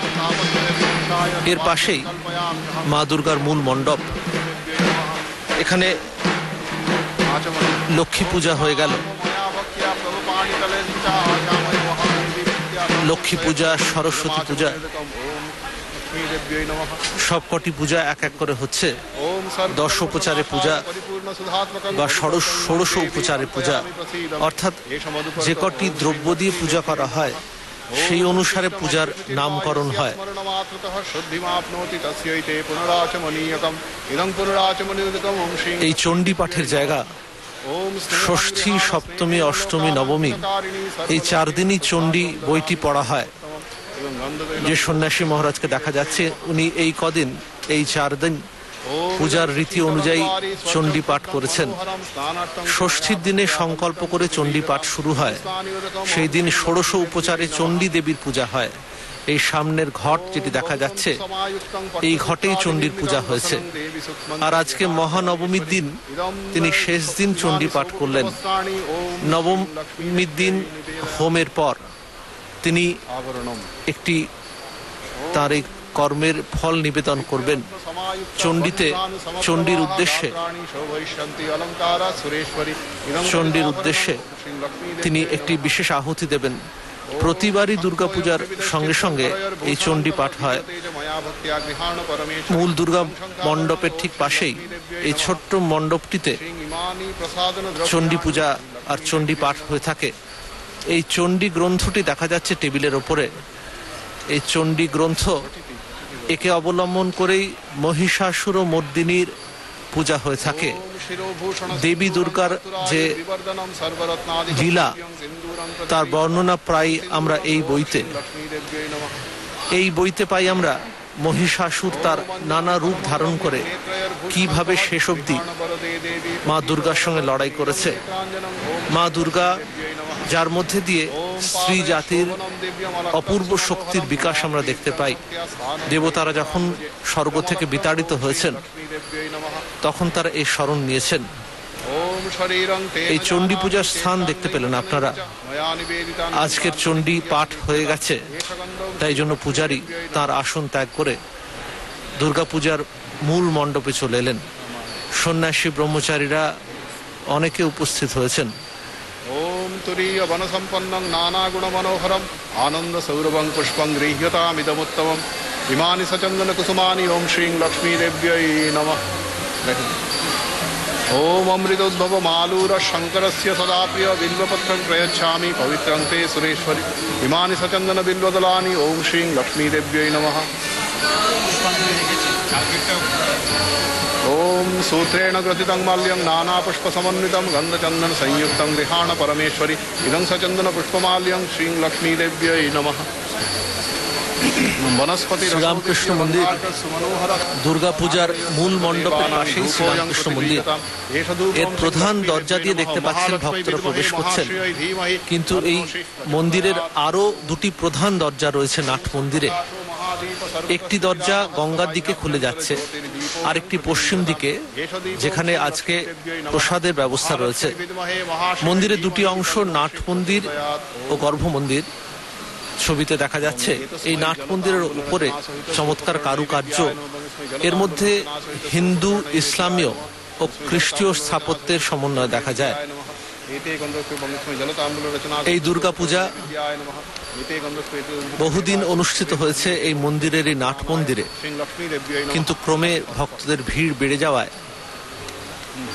এর পাশেই মা দুর্গার মূল মণ্ডপ। এখানে লক্ষ্মী পূজা হয়ে গেল। লক্ষ্মী পূজা, সরস্বতী পূজা, সবকটি পূজা এক এক করে হচ্ছে। দশ উপচারে পূজা বা ষোড়শ উপচারে পূজা, অর্থাৎ যে কটি দ্রব্য দিয়ে পূজা করা হয় সেই অনুসারে পূজার নামকরণ হয়। এই চণ্ডী পাঠের জায়গা ষষ্ঠী, সপ্তমী, অষ্টমী, নবমী, এই 4 দিনই চণ্ডী বইটি পড়া হয়। যে সন্ন্যাসী মহারাজকে দেখা যাচ্ছে, উনি এই কদিন, এই 4 দিন পূজার রীতি অনুযায়ী চণ্ডী পাঠ করেছেন। ষষ্ঠীর দিনে সংকল্প করে চণ্ডী পাঠ শুরু হয়। সেই দিন ষোড়শ উপচারে চণ্ডী দেবীর পূজা হয়। এই সামনের ঘট যেটি দেখা যাচ্ছে, এই ঘটেই চণ্ডীর পূজা হয়েছে। আর আজকে মহানবমীর দিন তিনি শেষ দিন চণ্ডী পাঠ করলেন। নবমীর দিন হোমের পর তিনি একটি তার এই কর্মের ফল নিবেদন করবেন চণ্ডীতে। চণ্ডীর উদ্দেশ্যে তিনি একটি বিশেষ আহুতি দেবেন। প্রতিবারই দুর্গাপূজার সঙ্গে সঙ্গে এই চণ্ডী পাঠ হয়। মূল দুর্গা মণ্ডপের ঠিক পাশেই এই ছোট্ট মণ্ডপটিতে চণ্ডী পূজা আর চণ্ডী পাঠ হয়ে থাকে। এই চণ্ডী গ্রন্থটি দেখা যাচ্ছে টেবিলের ওপরে। এই চণ্ডী গ্রন্থ, একে অবলম্বন করেই মহিষাসুর মর্দিনীর পূজা হয়ে থাকে। দেবী দুর্গার যে লীলা, তার বর্ণনা প্রায় আমরা এই বইতে পাই আমরা। মহিষাসুর তার নানা রূপ ধারণ করে কিভাবে শেষ অবধি মা দুর্গার সঙ্গে লড়াই করেছে। মা দুর্গা যার মধ্যে দিয়ে স্ত্রী জাতির অপূর্ব শক্তির বিকাশ আমরা দেখতে পাই। দেবতারা যখন স্বর্গ থেকে বিতাড়িত হয়েছেন তখন তারা এই স্মরণ নিয়েছেন। এই চণ্ডী পূজার স্থান দেখতে পেলেন আপনারা। আজকের চণ্ডী পাঠ হয়ে গেছে, তাই জন্য পূজারী তার আসন ত্যাগ করে দুর্গাপূজার মূল মণ্ডপে চলে এলেন। সন্ন্যাসী ব্রহ্মচারীরা অনেকে উপস্থিত হয়েছেন। ওম তুরীয় বনসম্পন্নং নানাগুণ মনোহরম আনন্দ সৌরভং পুষ্পং গৃহ্যতামিদমুত্তমম ইমানি সচন্দন কুসুমানি ওম শ্রীং লক্ষ্মী দেব্যৈ নমঃ। ওম অমৃতোদ্ভব মালূর শঙ্করস্য সদা প্রিয় বিল্বপত্রং প্রয়চ্ছামি পবিত্রং তে সুরেশ্বরী ইমানি সচন্দন বিল্বদলানি ওম শ্রীং লক্ষ্মী দেব্যৈ নমঃ। ওম সূত্রেণ গ্রথিতং মাল্যং নানা পুষ্প সমন্বিতং গন্ধচন্দন সংযুক্তং গৃহাণ পরমেশ্বরী ইদং সচন্দন পুষ্পমাল্যং শ্রীং লক্ষ্মী দেব্যৈ নমঃ। শ্রীরামকৃষ্ণ মন্দির, দুর্গাপূজার মূল মণ্ডপের পাশেই শ্রীরামকৃষ্ণ মন্দির। এর প্রধান দরজা দিয়ে দেখতে পাচ্ছেন ভক্তরা প্রবেশ করছেন, কিন্তু এই মন্দিরের আরো দুটি প্রধান দরজা রয়েছে নাট মন্দিরে। একটি দরজা গঙ্গার দিকে খুলে যাচ্ছে, আরেকটি পশ্চিম দিকে, যেখানে আজকে প্রসাদের ব্যবস্থা রয়েছে। মন্দিরের দুটি অংশ, নাট মন্দির ও গর্ভ মন্দির, ছবিতে দেখা যাচ্ছে। এই নাট মন্দিরের উপরে চমৎকার কারুকার্য, এর মধ্যে হিন্দু, ইসলামীয় ও খ্রিস্টীয় স্থাপত্যের সমন্বয় দেখা যায়। এই দুর্গাপূজা বহুদিন অনুষ্ঠিত হয়েছে এই মন্দিরের, এই নাট মন্দিরে, কিন্তু ক্রমে ভক্তদের ভিড় বেড়ে যাওয়ায়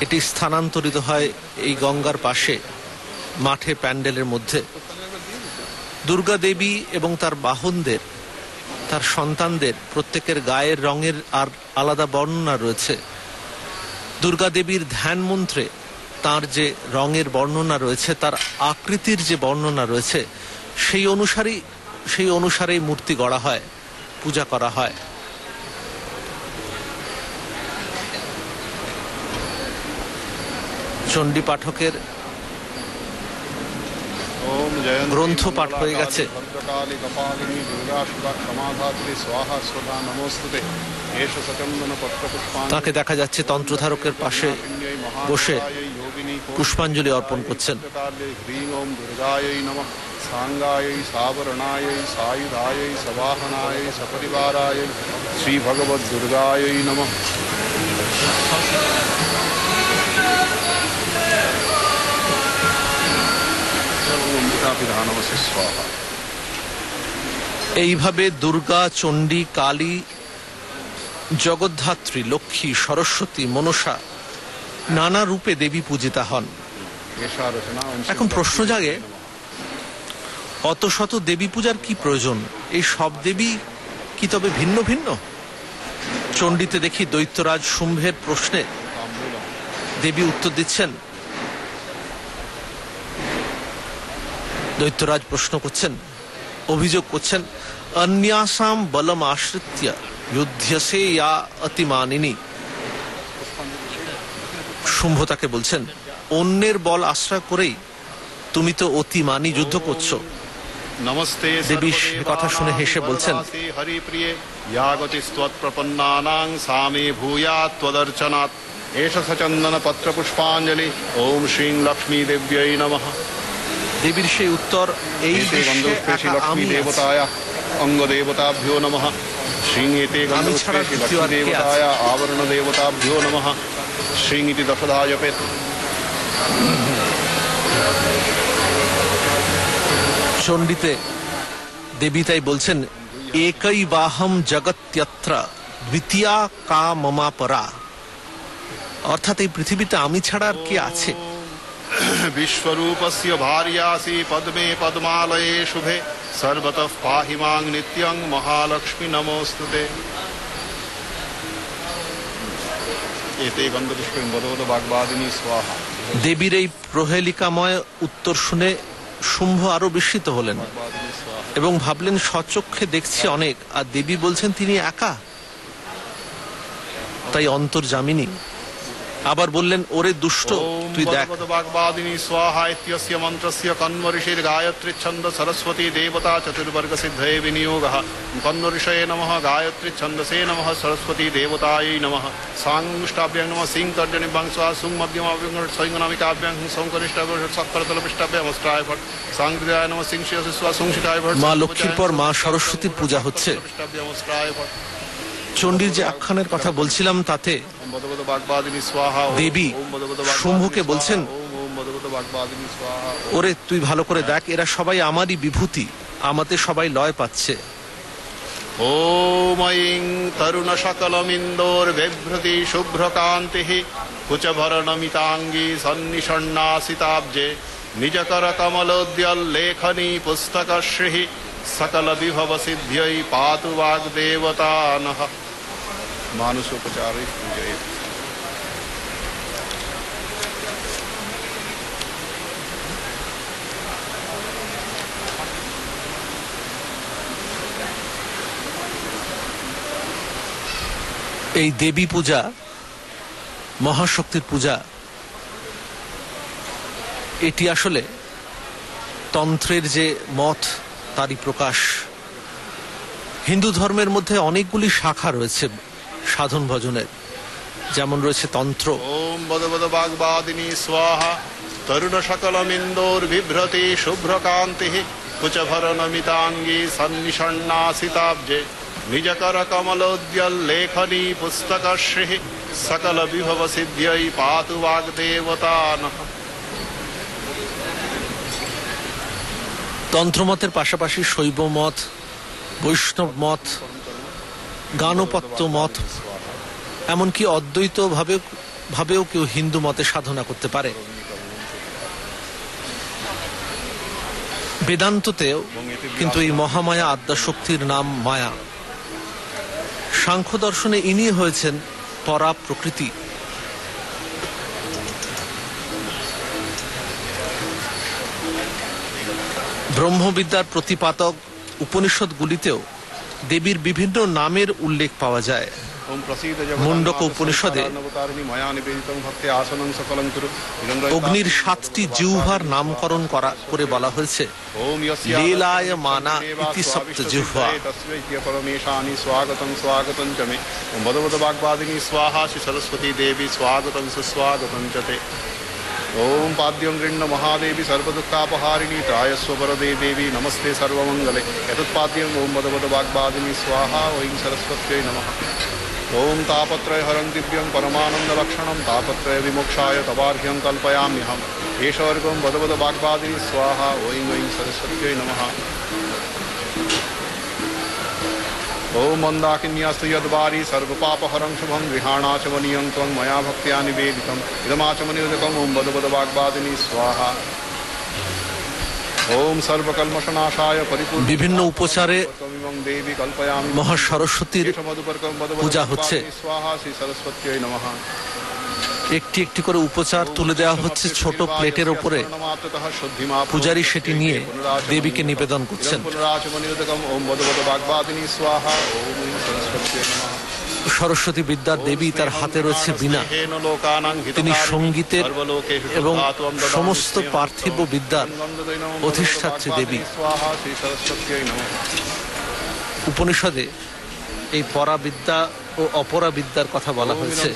এটি স্থানান্তরিত হয় এই গঙ্গার পাশে মাঠে প্যান্ডেলের মধ্যে। দুর্গা দেবী এবং তার বাহনদের, তার সন্তানদের প্রত্যেকের গায়ের রঙের আর আলাদা বর্ণনা রয়েছে। দুর্গা দেবীর ধ্যান মন্ত্রে তার যে রঙের বর্ণনা রয়েছে, তার আকৃতির যে বর্ণনা রয়েছে, সেই অনুসারেই মূর্তি গড়া হয়, পূজা করা হয়। চণ্ডী পাঠকের গ্রন্থ পাঠ হয়ে গেছে। তাকে দেখা যাচ্ছে তন্ত্রধারকের পাশে বসে পুষ্পাঞ্জলি অর্পণ করছেন। সাঙ্গায় সাবরণায় সায়ুধায় সবাহনায় সপরিবারায় শ্রী ভগবত দুর্গায় নমঃ। এইভাবে দুর্গা, চণ্ডী, কালী, জগদ্ধাত্রী, লক্ষ্মী, সরস্বতী, মনসা নানা রূপে দেবী পূজিতা হন। এখন প্রশ্ন জাগে, অত শত দেবী পূজার কি প্রয়োজন? এই সব দেবী কি তবে ভিন্ন ভিন্ন? চণ্ডীতে দেখি দৈত্যরাজ শুম্ভের প্রশ্নে দেবী উত্তর দিচ্ছেন। দৈত্যরাজ প্রশ্ন করছেন, অভিযোগ করছেন, অন্যাসাম বলম আশ্রিত্য যুদ্ধসে ইয়া অতিমানিনী। শুম্ভ তাকে বলছেন, অন্যের বল আশ্রয় করেই তুমি তো অতিমানী যুদ্ধ করছো। নমস্তে। দেবী কথা শুনে হেসে বলছেন, হরিপ্রিয়ে ইয়াগতিস্ত্বৎপ্রপন্নানাং সামে ভূয়াৎ ত্বদর্চনাৎ এষ সচন্দন পত্র পুষ্পাঞ্জলি ওম শ্রীং লক্ষ্মী দেব্যৈ নমঃ। দেবীর সেই উত্তর, এই লক্ষ্মী দেবতায় অঙ্গ দেবতাভ্যো নমঃ। শ্রীং এতে গন্ধপুষ্পেষি লক্ষ্মী দেবতায় আবরণ দেবতাভ্যো নমঃ। শ্রীং ইতি দশধা জপেৎ। চণ্ডীতে দেবী তাই বলছেন, একই বাহম জগত্যত্র দ্বিতীয়া কা মমা পরা। অর্থাৎ এই পৃথিবীতে আমি ছাড়া আর কি আছে? বিশ্বরূপস্য ভার্যাসি পদ্মে পদ্মালয়ে শুভে সর্বতঃ পাহি মাং নিত্যং মহালক্ষ্মী নমোস্তুতে। এতে গন্ধপুষ্পেন বদোদ বাগবাদিনী স্বাহা। দেবীর এই প্রহেলিকাময় উত্তর শুনে শুম্ভ আরো বিস্মিত হলেন এবং ভাবলেন, স্বচক্ষে দেখছি অনেক, আর দেবী বলছেন তিনি একা। তাই অন্তর্যামিনী আবার বললেন, ওরে দুষ্ট, তুই দেখ। वाग्वादिनी स्वाहा इत्यस्य मन्त्रस्य कन्वऋषिर् गायत्री छन्द सरस्वती देवता चतुर्वर्ग सिद्धये विनियोगः। कन्वऋषये नमः, गायत्री छन्दसे नमः, सरस्वती देवतायै नमः। सांगुष्टाभ्यां नमः, सिंह तर्जनिभ्यां स्वाहा, सुं मध्यमाभ्यां सैंगनामिकाभ्यां संकनिष्ठाभ्यां सत्परतलपृष्ठाभ्यां फट् सांगृदाय नमः, सिंह शिरसि स्वाहा, सुंशिकाय फट्। মা লক্ষ্মীর পর মা সরস্বতীর পূজা হচ্ছে। চণ্ডীর যে আখ্যানের কথা বলছিলাম তাতে দেবী শুম্ভকে বলছেন, ওরে তুই ভালো করে দেখ, এরা সবাই আমারই বিভূতি, আমাতে সবাই লয় পাচ্ছে। ওম ঐং তরুণ সকলমিন্দোর বিভ্রতি শুভ্রকান্তিঃ কুচভরণমিতাঙ্গী সন্নিষণ্ণাসিতাব্জে নিজকর কমলোদ্যল লেখনী পুস্তকশ্রীঃ সকল বিভব সিদ্ধ্যৈ পাতু বাগ্দেবতা নঃ। মানসোপচারে পূজয়ে। এই দেবী পূজা, মহাশক্তির পূজা, এটি আসলে তন্ত্রের যে মত তারই প্রকাশ। হিন্দু ধর্মের মধ্যে অনেকগুলি শাখা রয়েছে সাধন ভজনের, যেমন রয়েছে তন্ত্র। ওম বদ বদ বাগবাদিনী স্বাহা তরুণ সকলমিন্দোর বিভ্রতি শুভ্রকান্তিঃ কুচভরণমিতাঙ্গী সন্নিষণ্ণাসিতাব্জে নিজকর কমলোদ্যল লেখনী পুস্তকশ্রীঃ সকল বিভব সিদ্ধ্যৈ পাতু বাগ্দেবতা নঃ। তন্ত্রমতের পাশাপাশি শৈব মত, বৈষ্ণব মত, গানপত্য মত, এমনকি অদ্বৈত ভাবেও কেউ হিন্দু মতে সাধনা করতে পারে। বেদান্ততেও কিন্তু এই মহামায়া আদ্যাশক্তির নাম মায়া। সাংখ্য দর্শনে ইনি হয়েছেন পরা প্রকৃতি। ব্রহ্মবিদ্যার প্রতিপাদক উপনিষদগুলিতেও দেবীর বিভিন্ন নামের উল্লেখ পাওয়া যায়। মুন্ডক উপনিষদে অগ্নির ৭টি জিহ্বার নামকরণ করে বলা হয়েছে লীলায় মানা ইতি সপ্ত জিহ্বা। স্বাগতং স্বাগতং চ মে বদ বদ বাগবাদিনী স্বাহা শ্রী সরস্বতী দেবী স্বাগতং সুস্বাগতং চ তে। ওম পাদ্যং গৃহ্ণ মহাদেবী সর্বদুঃখাপহারিণী ত্রায়স্ব বরদে দেবী নমস্তে সর্বমঙ্গলে। এতৎপাদ্যং ওম বদ বদ বাগবাদিনী স্বাহা ঐং সরস্বত্यै নমঃ। ওম তাপত্রয় হরং দিব্যং পরমানন্দ লক্ষণম তাপত্রয় বিমোক্ষায় তবার্ঘ্যং কল্পয়াম্যহম। এষবর্গম বদ বদ বাগবাদিনী স্বাহা ঐং ঐং সরস্বত্यै নমঃ। ওম মন্দাকিন্যাস্তু যদ্বারি সর্বপাপহরং শুভং গৃহাণাচমনীয়ং ত্বং ময়া ভক্ত্যা নিবেদিতম ইদমাচমনিরুদকম। ওম বদ বদ বাগবাদিনী স্বাহা। ওম সর্বকল্মষনাশায় পরিপূর্ণ। বিভিন্ন উপচারে দেবী কল্পয়ামি মহা সরস্বতীর পূজা হচ্ছে। সরস্বত্যৈ নমঃ। একটি একটি করে উপচার তুলে দেওয়া হচ্ছে ছোট প্লেটের উপরে। পূজারী সেটি নিয়ে দেবীকে নিবেদন করছেন। সরস্বতী বিদ্যার দেবী, তার হাতে রয়েছে বীণা। তিনি সঙ্গীতের এবং সমস্ত পার্থিব বিদ্যার অধিষ্ঠাত্রী দেবী। উপনিষদে এই পরাবিদ্যা ও অপরাবিদ্যার কথা বলা হয়েছে।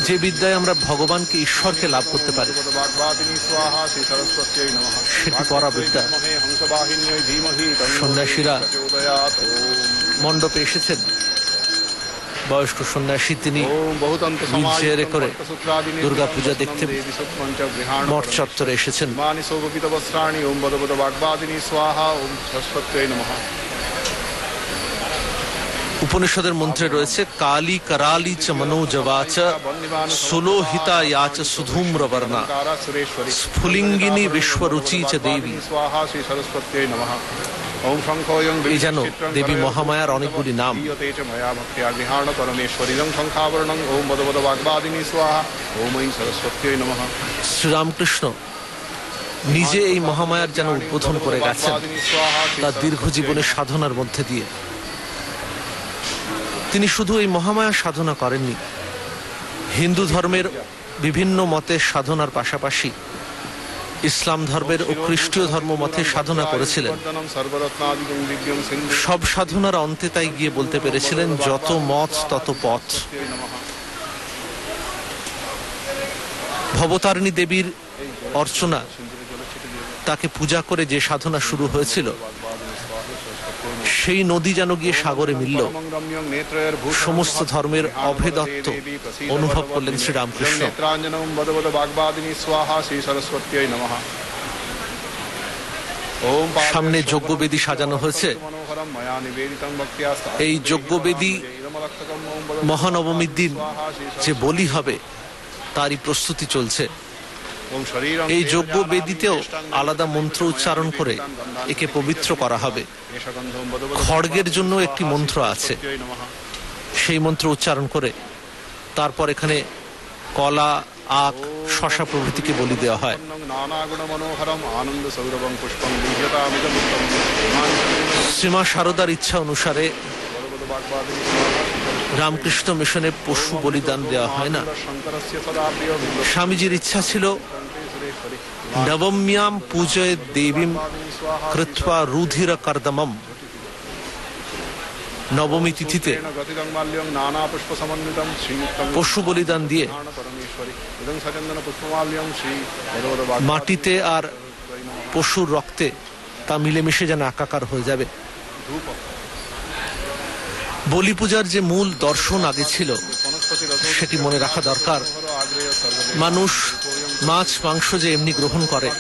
যে বিদ্যায় আমরা ভগবানকে, ঈশ্বরকে লাভ করতে পারি, সেটি পরাবিদ্যা। সন্ন্যাসীরা মণ্ডপে এসেছেন। বয়স্ক সন্ন্যাসী, তিনি হুইলচেয়ারে করে দুর্গা পূজা দেখতে মঠ চত্বরে এসেছেন। উপনিষদের মন্ত্রে রয়েছে কালী করালি চ মনোজবাচ সুলোহিতা ইয়াচ সুধূম্রবর্ণা স্ফুলিঙ্গিনী বিশ্বরুচি চ দেবী। এই যেন দেবী মহামায়ার অনেকগুলি নাম। শ্রীরামকৃষ্ণ নিজে এই মহামায়ার যেন উদ্বোধন করে গেছেন তার দীর্ঘ জীবনের সাধনার মধ্যে দিয়ে। তিনি শুধু এই মহামায়া সাধনা করেননি, হিন্দু ধর্মের বিভিন্ন মতের সাধনার পাশাপাশি ইসলাম ধর্মের ও খ্রিস্টীয় ধর্ম মতে সাধনা করেছিলেন। সব সাধনার অন্তে তাই গিয়ে বলতে পেরেছিলেন, যত মত তত পথ। ভবতারিণী দেবীর অর্চনা, তাকে পূজা করে যে সাধনা শুরু হয়েছিল, সেই নদী যেন গিয়ে সাগরে মিলল। সমস্ত ধর্মের অভেদত্ব অনুভব করলেন শ্রীরামকৃষ্ণ। সামনে যজ্ঞবেদী সাজানো হয়েছে। এই যজ্ঞবেদী মহানবমীর দিন যে বলি হবে, তারই প্রস্তুতি চলছে। এই যজ্ঞ বেদিতেও আলাদা মন্ত্র উচ্চারণ করে একে পবিত্র করা হবে। খড়গের জন্য একটি মন্ত্র আছে, সেই মন্ত্র উচ্চারণ করে তারপর এখানে কলা, আখ, শশা প্রভৃতিকে বলি দেওয়া হয়। শ্রীমা শারদার ইচ্ছা অনুসারে রামকৃষ্ণ মিশনে পশু বলিদান দেওয়া হয় না। স্বামীজির ইচ্ছা ছিল নবম্যাম পূজয়ে দেবীম কৃত্বা রুধির কর্দমম। নবমী তিথিতে পশু বলিদান দিয়ে মাটিতে আর পশুর রক্তে তা মিলেমিশে যেন একাকার হয়ে যাবে। বলি পূজার যে মূল দর্শন আগে ছিল, সেটি মনে রাখা দরকার। মানুষ মাছ মাংস যে এমনি গ্রহণ করে,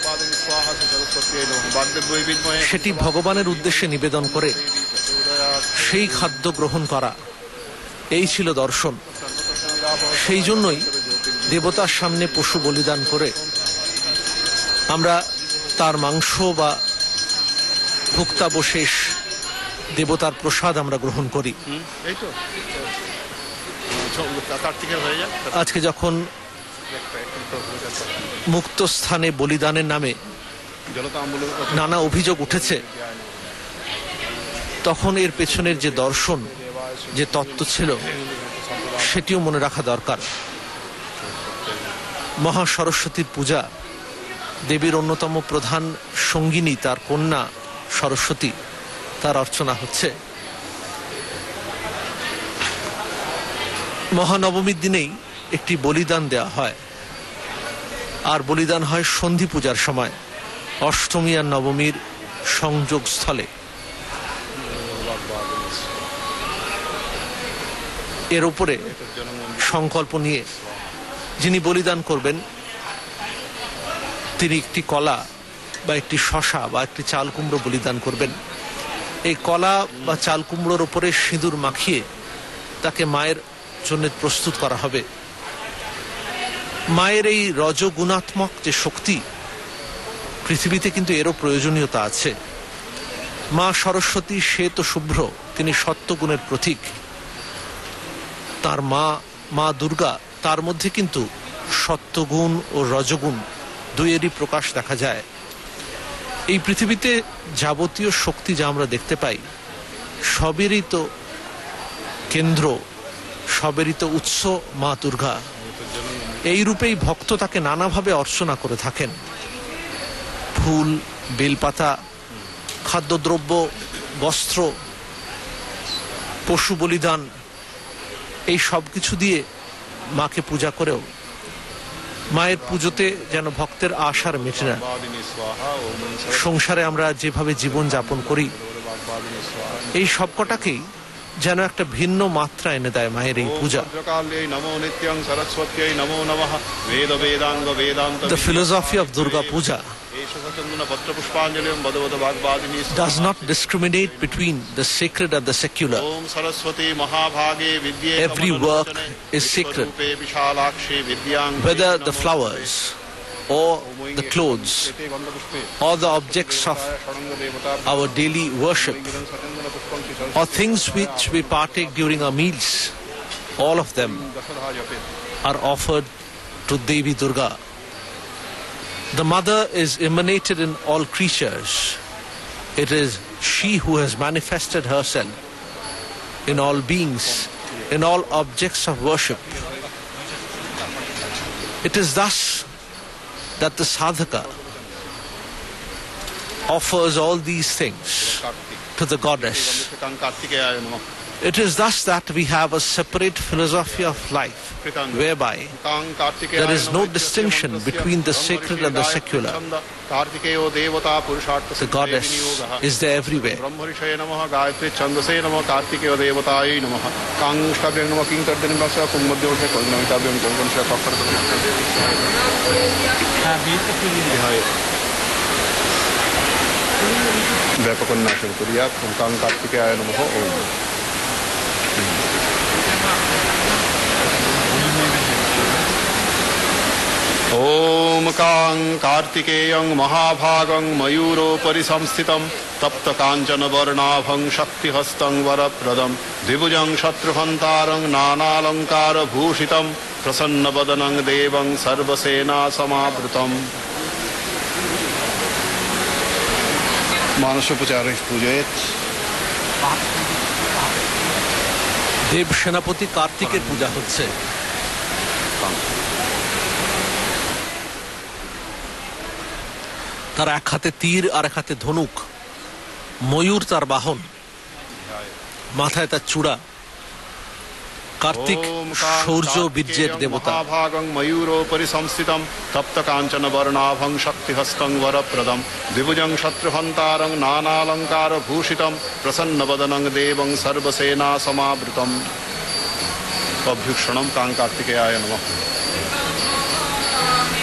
সেটি ভগবানের উদ্দেশ্যে নিবেদন করে সেই খাদ্য গ্রহণ করা, এই ছিল দর্শন। সেই জন্যই দেবতার সামনে পশু বলিদান করে আমরা তার মাংস বা ভুক্তাবশেষ, দেবতার প্রসাদ আমরা গ্রহণ করি। আজকে যখন মুক্ত স্থানে বলিদানের নামে নানা অভিযোগ উঠেছে, তখন এর পেছনের যে দর্শন, যে তত্ত্ব ছিল, সেটিও মনে রাখা দরকার। মহা সরস্বতীর পূজা, দেবীর অন্যতম প্রধান সঙ্গিনী তার কন্যা সরস্বতী, তার অর্চনা হচ্ছে। মহানবমীর দিনেই একটি বলিদান দেওয়া হয়, আর বলিদান হয় সন্ধি পূজার সময়, অষ্টমী আর নবমীর সংযোগ স্থলে। এর উপরে সংকল্প নিয়ে যিনি বলিদান করবেন, তিনি একটি কলা বা একটি শশা বা একটি চাল কুমড়ো বলিদান করবেন। এই কলা বা চাল কুমড়োর উপরে সিঁদুর মাখিয়ে তাকে মায়ের জন্য প্রস্তুত করা হবে। মায়ের এই রজগুণাত্মক যে শক্তি, পৃথিবীতে কিন্তু এরও প্রয়োজনীয়তা আছে। মা সরস্বতী শ্বেত শুভ্র, তিনি সত্যগুণের প্রতীক। তার মা দুর্গা, তার মধ্যে কিন্তু সত্যগুণ ও রজগুণ দুইয়েরই প্রকাশ দেখা যায়। এই পৃথিবীতে যাবতীয় শক্তি যা আমরা দেখতে পাই, সবেরই তো কেন্দ্র, সবেরই তো উৎস মা দুর্গা। এই রূপেই ভক্ত তাকে নানাভাবে অর্চনা করে থাকেন। ফুল, বেলপাতা, খাদ্যদ্রব্য, বস্ত্র, পশু বলিদান, এই সব কিছু দিয়ে মাকে পূজা করেও মায়ের পুজোতে যেন ভক্তের আশার মেটে না। সংসারে আমরা যেভাবে জীবন যাপন করি, এই সবকটাকেই যেন একটা ভিন্ন মাত্রা এনে দেয় মায়ের এই পূজা। The philosophy of Durga Puja does not discriminate between the sacred and the secular. Every work is sacred, whether the flowers or the clothes or the objects of our daily worship or things which we partake during our meals. All of them are offered to Devi Durga. The mother is emanated in all creatures. It is she who has manifested herself in all beings in all objects of worship. It is thus that the sadhaka offers all these things to the goddess. It is thus that we have a separate philosophy of life, whereby there is no distinction between the sacred and the secular. The goddess is there everywhere. व्यापकन्नाशं कुर्यात् कां कार्तिकेयाय नमः ओम। ओम कां कार्तिकेयं महाभागं मयूरोपरि संस्थितं तप्त कांचन वर्णाभं शक्तिहस्तं वरप्रदं द्विभुजं शत्रुहन्तारं नानालंकार भूषितं प्रसन्नवदनं देवं सर्वसेना समावृतम्। मानसोपचारे पूजयेत्। देव सेनापति कार्तिकेर पूजा হচ্ছে। তার এক হাতে তীর আর এক হাতে ধনুক, ময়ূর তার বাহন, মাথায় তার চূড়া। कार्तिक शौर्य बीर्जेर देवता। महाभागं मयूरोपरि संस्थितं तप्त कांचन वर्णाभं शक्तिहस्तं वरप्रदं द्विभुजं शत्रुहन्तारं नानालंकार भूषितं प्रसन्नवदनं देवं सर्वसेना समावृतम्। अभ्युक्षणं कां कार्तिकेयाय नमः।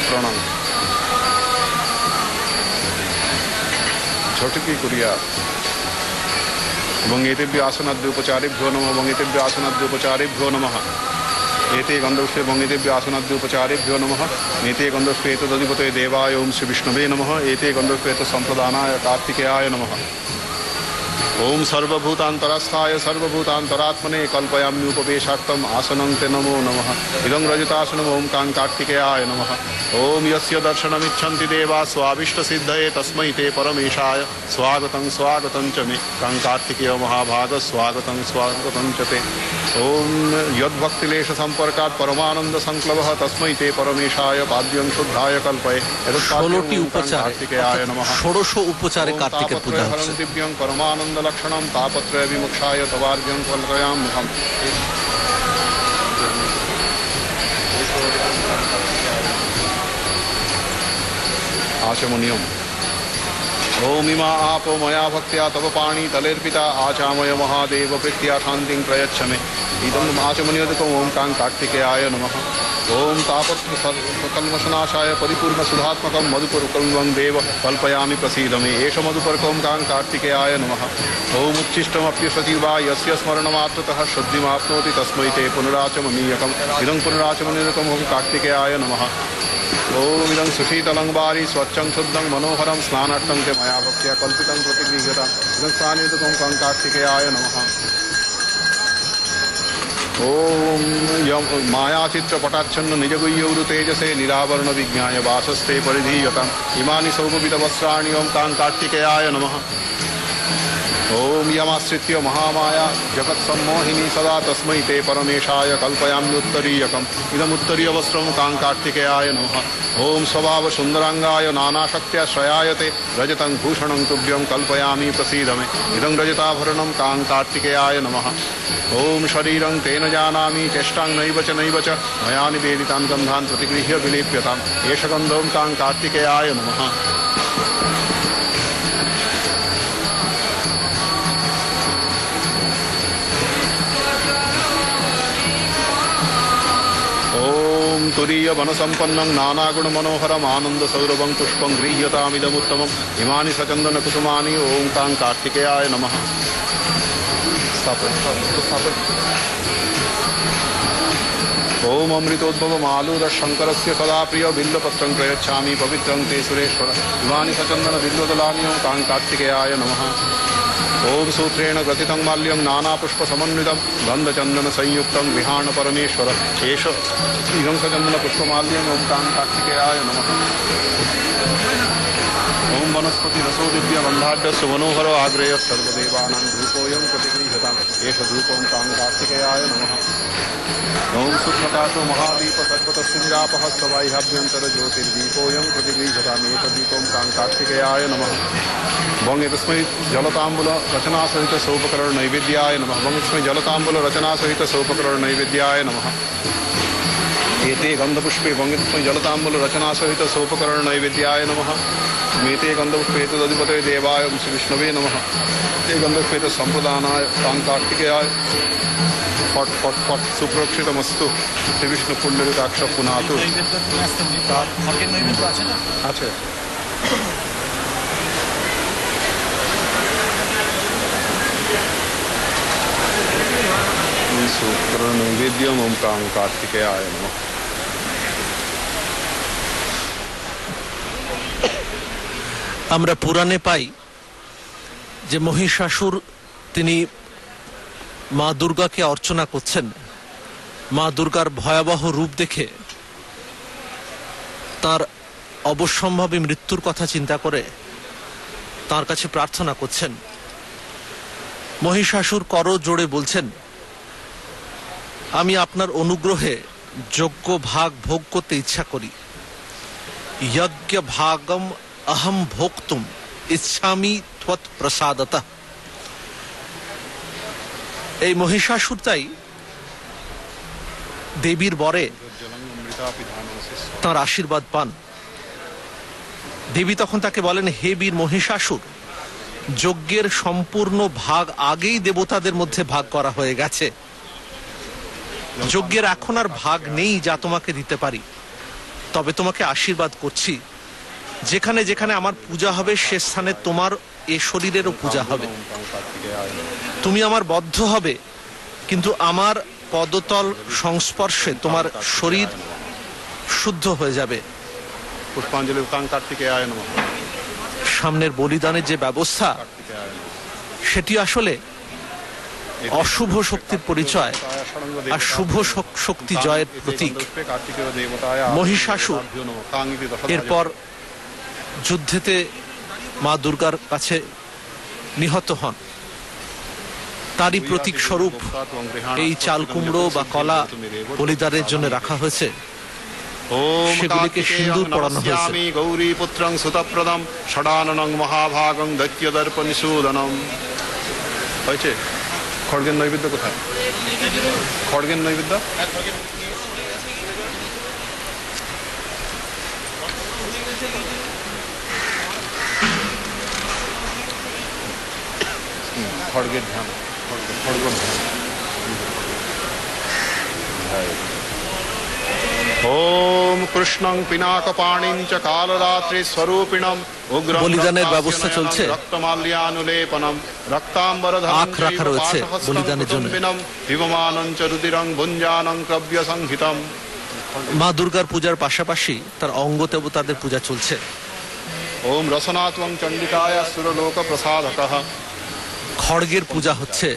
प्रणाम। झटकी कुर्यात्। वंगेतेभ्यो आसनाद्योपचारेभ्यो नमः। वंगेतेभ्यो आसनाद्योपचारेभ्यो नमः। एते गन्धर्वस्ते वंगेतेभ्यो आसनाद्योपचारेभ्यो नमः। एते गन्धर्वस्ते तदधिपते देवाय ओम श्री विष्णवे नमः। एते गन्धर्वस्ते संप्रदानाय कार्तिकेयाय नमः। ओम सर्वभूतान्तरस्थाय सर्वभूतान्तरात्मने कल्पयाम्युपवेशार्थम् आसनं ते नमो नमः। इदं रजतासनम् ओम कां कार्तिकेयाय नमः। ओम यस्य दर्शनमिच्छन्ति देवा स्वाभीष्टसिद्धये तस्मै ते परमेशाय स्वागतं स्वागतं च मे। कां कार्तिकेय महाभाग स्वागतं स्वागतं च ते। ओम यद्भक्तिलेश संपर्कात् परमानंद संक्लवः तस्मै ते परमेशाय पाद्यं शुद्धाय कल्पये। 16টি উপচারে नमः। 1600 উপচারে কার্তিকের পূজা হচ্ছে। दिव्यं परमानंद लक्षणं तापत्रय विमुक्षाय तवार्घ्यं कल्पयाम्यहम्। आचमनीयम्। ओम इमा आपो मया भक्त्या तव पाणी तलेर्पिता आचामय महादेव प्रीत्या शान्तिं प्रयच्छ मे। इदम् आचमनीयम् ओम कां कार्तिकेयाय नमः। ओम तापत्रकल्मषनाशाय परिपूर्ण सुधात्मकं मधुपर्कं देव कल्पयामि प्रसीद मे। एष मधुपर्कं कां कार्तिकेयाय नमः। ओम उच्छिष्टमप्युषतीवा यस्य स्मरणमात्रतः शुद्धिमाप्नोति तस्मै ते पुनराचमनीयकम्। इदं पुनराचमनीयकम् ओम कार्तिकेयाय नमः। ओम इदं सुशीतलं वारी स्वच्छं शुद्धं मनोहरं स्नानार्थं ते मया भक्त्या कल्पितं प्रतिगृह्यताम्। इदं स्नानयुक्तं कां कार्तिकेयाय नमः। ओम यम मायाचित्रपटाच्छन्न निजगुह्यौरु तेजसे निरावरण विज्ञाय वासस्ते परिधीयताम्। इमानि सौगुबितवस्त्राणि ओम कां कार्तिकेयाय नमः। ओम यमाश्रित्य महामाया जगत्सम्मोहिनी सदा तस्मै ते परमेशाय कल्पयाम्युत्तरीयकम्। इदमुत्तरीयवस्त्रं कां कार्तिकेयाय नमः। ओम स्वभाव सुन्दरांगाय नानाशक्त्याश्रयाय ते रजतं भूषणं तुभ्यं कल्पयामि प्रसीद मे। इदं रजताभरणं कां कार्तिकेयाय नमः। ओम शरीरं तेन जानामि चेष्टां नैव च मया निवेदितान् गन्धान् प्रतिगृह्य विलेप्यताम्। एष गन्धं कां कार्तिकेयाय नमः। ओम तुरीय वनसंपन्नं नानागुण मनोहरम् आनंद सौरभं पुष्पं गृह्यतामिदमुत्तमम्। इमानि सचन्दन कुसुमानि ओम कां कार्तिकेयाय नमः। ओम अमृतोद्भवमालूर शंकरस्य सदा प्रिय बिल्वपत्रं प्रयच्छामि पवित्रं ते सुरेश्वर। इमानि सचन्दन बिल्वदलानि ओम कां कार्तिकेयाय नमः। ओम सूत्रेण ग्रथितं माल्यं नानापुष्प समन्वितं गन्धचन्दन संयुक्तं विहाण परमेश्वर। एष इदं सचन्दन पुष्पमाल्यं ओम कां कार्तिकेयाय नमः। ओम ओम वनस्पति रसो दिव्य बंधाढ्य सुमनोहरो आग्रेय सर्वदेवानां धूपोऽयं प्रतिगृह्यताम् एष धूपं तां कार्तिकेयाय नमः ओम सुप्रकाशो महादीप सर्वतस्य निरापः सवाह्याभ्यन्तर ज्योतिर्दीपोऽयं प्रतिगृह्यताम् एष दीपं तां कार्तिकेयाय नमः वंगे तस्मै जलताम्बूल रचना सहित सोपकरण नैवेद्याय नमः वंगे तस्मै जलताम्बूल रचना सहित सोपकरण नैवेद्याय नमः एते गंधपुष्पे वंगे तस्मै जलताम्बूल रचना सहित सोपकरण नैवेद्याय नमः मेते गंधपुष्पे तदधिपतये देवाय श्री विष्णवे नमः ते गंधपुष्पे संप्रदानाय तां कार्तिकेयाय फट फट फट सुप्रक्षितमस्तु श्री विष्णु पुण्डरीकाक्ष पुनातु अच्छा शुक्र नैवेद्यम ओम तां कार्तिकेयाय नमः আমরা পুরাণে পাই যে মহিষাসুর তিনি মা দুর্গাকে অর্চনা করছেন। মা দুর্গার ভয়াবহ রূপ দেখে তার অবশ্যম্ভাবী মৃত্যুর কথা চিন্তা করে তার কাছে প্রার্থনা করছেন। মহিষাসুর কর জোড়ে বলছেন, আমি আপনার অনুগ্রহে যোগ্য ভাগ ভোগ করতে ইচ্ছা করি। যজ্ঞ ভাগম अहम भोक्तुम इच्छामि त्वत् प्रसादतः। এই মহিষাসুর তাই দেবীর বরে তার আশীর্বাদ পান। দেবী তখন তাকে বলেন, হে বীর মহিষাসুর, যজ্ঞের সম্পূর্ণ ভাগ আগেই দেবতাদের মধ্যে ভাগ করা হয়ে গেছে। যজ্ঞের এখন আর ভাগ নেই যা তোমাকে দিতে পারি। তবে তোমাকে আশীর্বাদ করছি, যেখানে যেখানে আমার পূজা হবে সে স্থানে তোমার এ শরীরেরও পূজা হবে। তুমি আমার বদ্ধ হবে, কিন্তু আমার পদতল সংস্পর্শে তোমার শরীর শুদ্ধ হয়ে যাবে। পুষ্পাঞ্জলি কার্তিকেয়ায় নমঃ। সামনের বলিদানের যে ব্যবস্থা, সেটি আসলে অশুভ শক্তির পরিচয় আর শুভ শক্তি জয়ের প্রতীক। মহিষাসুর এরপর যুদ্ধেতে মা দুর্গার কাছে নিহত হন। তারই প্রতীক স্বরূপ এই চাল কুমড়ো বা কলা বলিদানের জন্য রাখা হয়েছে। সেগুলিকে সিন্দুর পরানো হয়েছে। গৌরী পুত্রং সুতপ্রদম ষডাননং মহাভাগং দৈত্য দর্পনিষূদনম। হয়েছে। খড়গের নৈবেদ্য কোথায়? খড়গের নৈবেদ্য খড়গের ধ্যান, খড়গের ধ্যান। ওম কৃষ্ণং পিনাকপাণিং চ কালরাত্রি স্বরূপিণম উগ্রং বলিদানের ব্যবস্থা চলছে। রক্তমাল্যানুলেপনম রক্তাম্বরধরং আখ রাখা রয়েছে বলিদানের জন্য। বিবমানং চ রুদিরং ভুঞ্জানং ক্রব্য সংহিতম। মা দুর্গার পূজার পাশাপাশি তার অঙ্গ দেবতাদের পূজা চলছে। ওম রসনাত্বং চণ্ডিকায় সুরলোক প্রসাদকঃ। খড়গের পূজা হচ্ছে।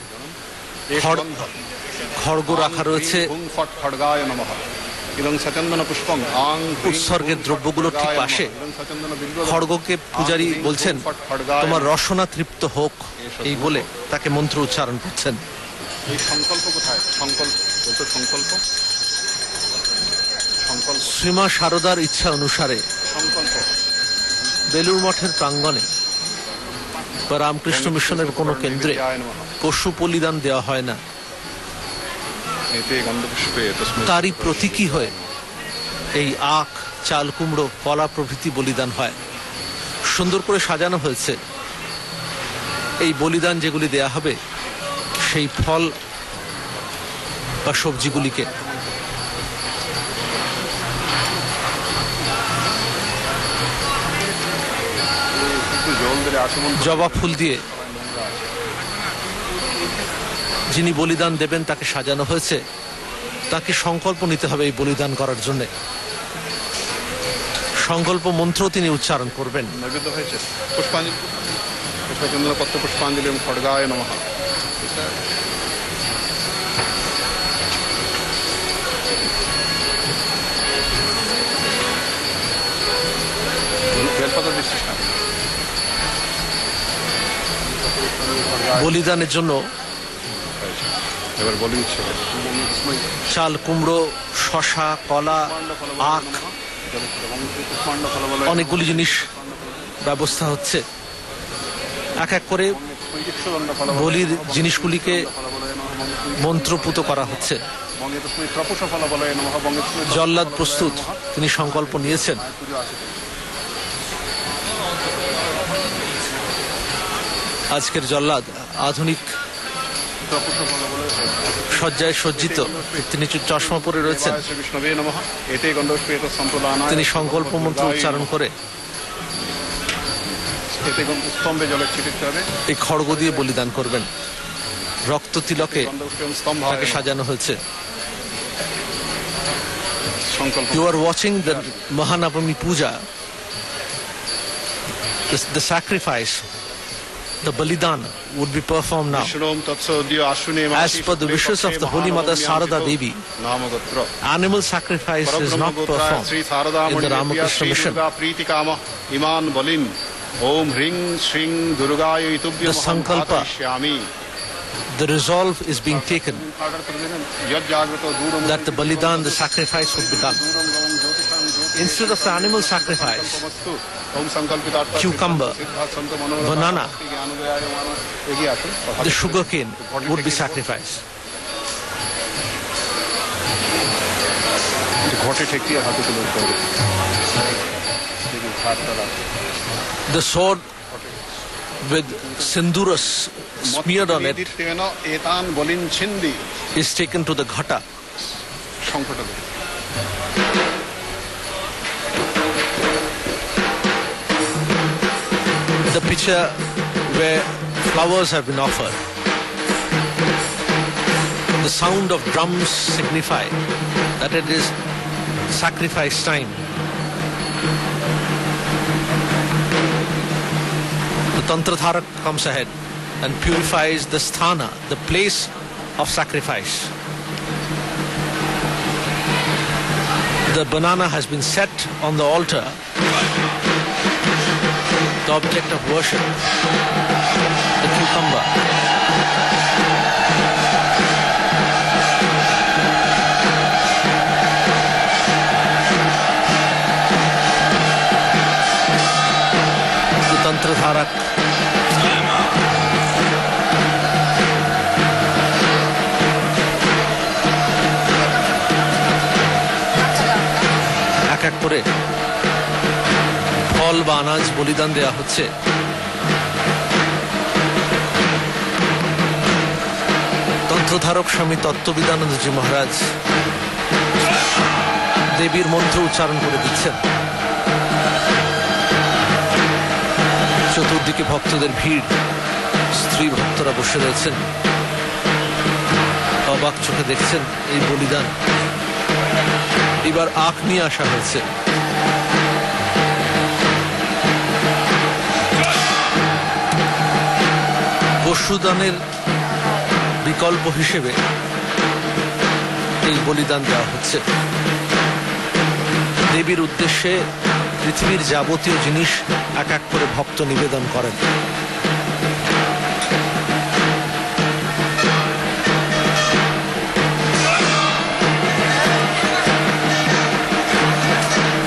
খড়গ রাখা রয়েছে। উৎসর্গের দ্রব্যগুলোর ঠিক পাশে খড়গকে পূজারী বলছেন, তোমার রসনা তৃপ্ত হোক, এই বলে তাকে মন্ত্র উচ্চারণ করছেন। এই সংকল্প কোথায়? সংকল্প বলতে সংকল্প শ্রীমা শারদার ইচ্ছা অনুসারে সংকল্প বেলুর মঠের প্রাঙ্গণে বা রামকৃষ্ণ মিশনের কোনো কেন্দ্রে পশু বলিদান দেওয়া হয় না। তারই প্রতীকী হয়ে এই আখ, চাল কুমড়ো, কলা প্রভৃতি বলিদান হয়। সুন্দর করে সাজানো হয়েছে। এই বলিদান যেগুলি দেয়া হবে সেই ফল বা সবজিগুলিকে জবা ফুল দিয়ে যিনি বলিদান দেবেন তাকে সাজানো হয়েছে। তাকে সংকল্প নিতে হবে এই বলিদান করার জন্য। সংকল্প মন্ত্র তিনি উচ্চারণ করবেন। নৈবেদ্য হয়েছে। পুষ্পাঞ্জলি, পুষ্পচন্দনপত্র পুষ্পাঞ্জলি খড়গায় নমঃ। বেলপাতা দিচ্ছিস না? বলিদানের জন্য এবার বলি ইচ্ছে চাল, কুমড়ো, শশা, কলা, আখ, অনেকগুলি জিনিস ব্যবস্থা হচ্ছে। এক এক করে বলির জিনিসগুলিকে মন্ত্রপুত করা হচ্ছে। জল্লাদ প্রস্তুত, তিনি সংকল্প নিয়েছেন। আজকের জল্লাদ আধুনিক সজ্জায় সজ্জিত, তিনি চশমা পরে রয়েছেন। তিনি সংকল্প মন্ত্র উচ্চারণ করে এই খড়গ দিয়ে বলিদান করবেন। রক্ত তিলকে তাকে সাজানো হয়েছে। You are watching the Mahanavami Puja, the sacrifice, the Balidan would be performed now. As per the wishes of the Holy Mother Sarada Devi, animal sacrifice is not performed in the Ramakrishna mission. The sankalpa, the resolve is being taken that the Balidan, the sacrifice, would be done. Instead of the animal sacrifice, cucumber, banana, the sugarcane would be sacrificed. The sword with sinduras smeared on it is taken to the ghata. The pitcher where flowers have been offered. The sound of drums signify that it is sacrifice time. The Tantradharak comes ahead and purifies the sthana, the place of sacrifice. The banana has been set on the altar, the object of worship, the cucumber. The Tantradharak. এক এক করে ফল বা আনাজ বলিদান দেওয়া হচ্ছে। তন্ত্রধারক স্বামী তত্ত্ববিদানন্দজি মহারাজ দেবীর মন্ত্র উচ্চারণ করে দিচ্ছেন। চতুর্দিকে ভক্তদের ভিড়, স্ত্রী ভক্তরা বসে রয়েছেন, অবাক চোখে দেখছেন এই বলিদান। এবার আখ নিয়ে আসা হয়েছে। পশুদানের বিকল্প হিসেবে এই বলিদান দেওয়া হচ্ছে। দেবীর উদ্দেশ্যে পৃথিবীর যাবতীয় জিনিস এক এক করে ভক্ত নিবেদন করেন।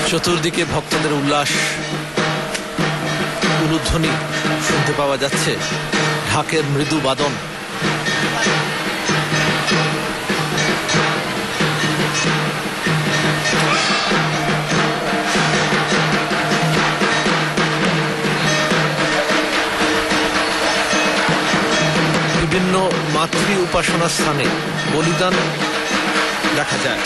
চতুর্দিকে ভক্তদের উল্লাস, উলুধ্বনি শুনতে পাওয়া যাচ্ছে, ঢাকের মৃদু বাদন। বিভিন্ন মাতৃ উপাসনা স্থানে বলিদান দেখা যায়।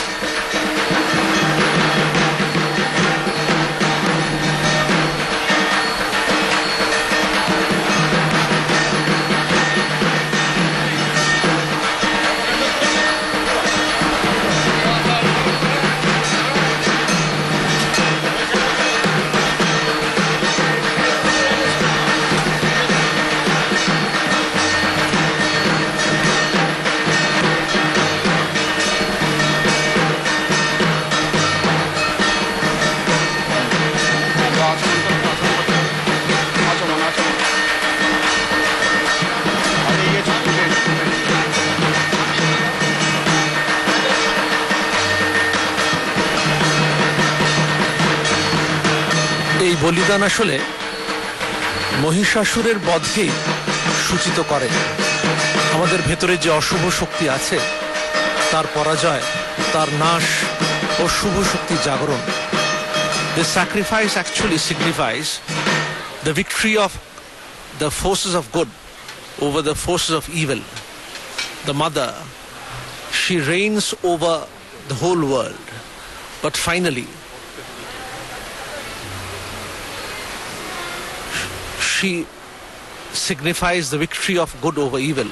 বলিদান আসলে মহিষাসুরের বধকেই সূচিত করে। আমাদের ভেতরে যে অশুভ শক্তি আছে তার পরাজয়, তার নাশ ও শুভ শক্তির জাগরণ। This sacrifice actually signifies the victory of the forces of good over the forces of evil. The mother, she reigns over the whole world, but finally she signifies the victory of good over evil.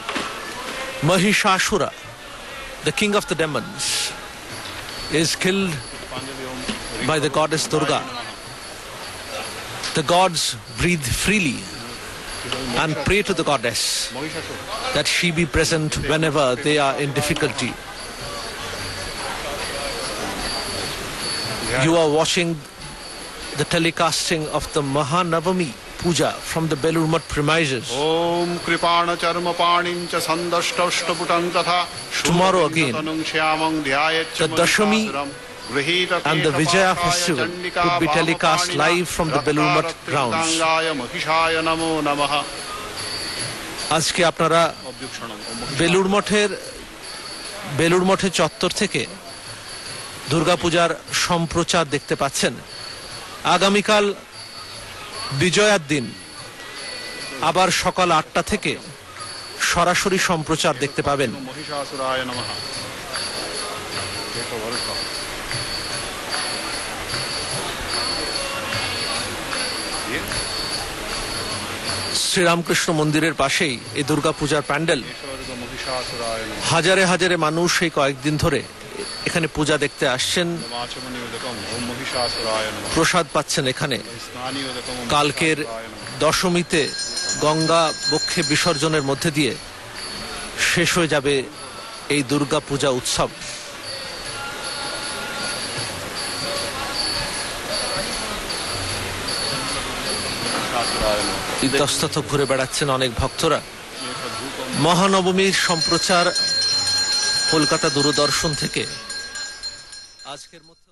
Mahishasura, the king of the demons, is killed by the goddess Durga. The gods breathe freely and pray to the goddess that she be present whenever they are in difficulty. You are watching the telecasting of the Mahanavami Puja from the Belur Math premises. Om Kripana Charma Panim cha Sandashtashtaputang tatha. Tomorrow again, the Dashami and the Vijaya festival could be telecast live from the Belur Math grounds. আজকে আপনারা বেলুড় মঠের চত্বর থেকে দুর্গাপূজার সম্প্রচার দেখতে পাচ্ছেন। আগামীকাল বিজয়ার দিন আবার সকাল 8টা থেকে সরাসরি সম্প্রচার দেখতে পাবেন। শ্রীরামকৃষ্ণ মন্দিরের পাশেই এই দুর্গাপূজার প্যান্ডেল। হাজারে হাজারে মানুষ এই কয়েকদিন ধরে এখানে পূজা দেখতে আসছেন, প্রসাদ পাচ্ছেন এখানে। কালকের দশমীতে গঙ্গা বক্ষে বিসর্জনের মধ্যে দিয়ে শেষ হয়ে যাবে এই দুর্গা পূজা উৎসব। ইতস্তত ঘুরে বেড়াচ্ছেন অনেক ভক্তরা। মহানবমীর সম্প্রচার কলকাতা দূরদর্শন থেকে আজকের মতো।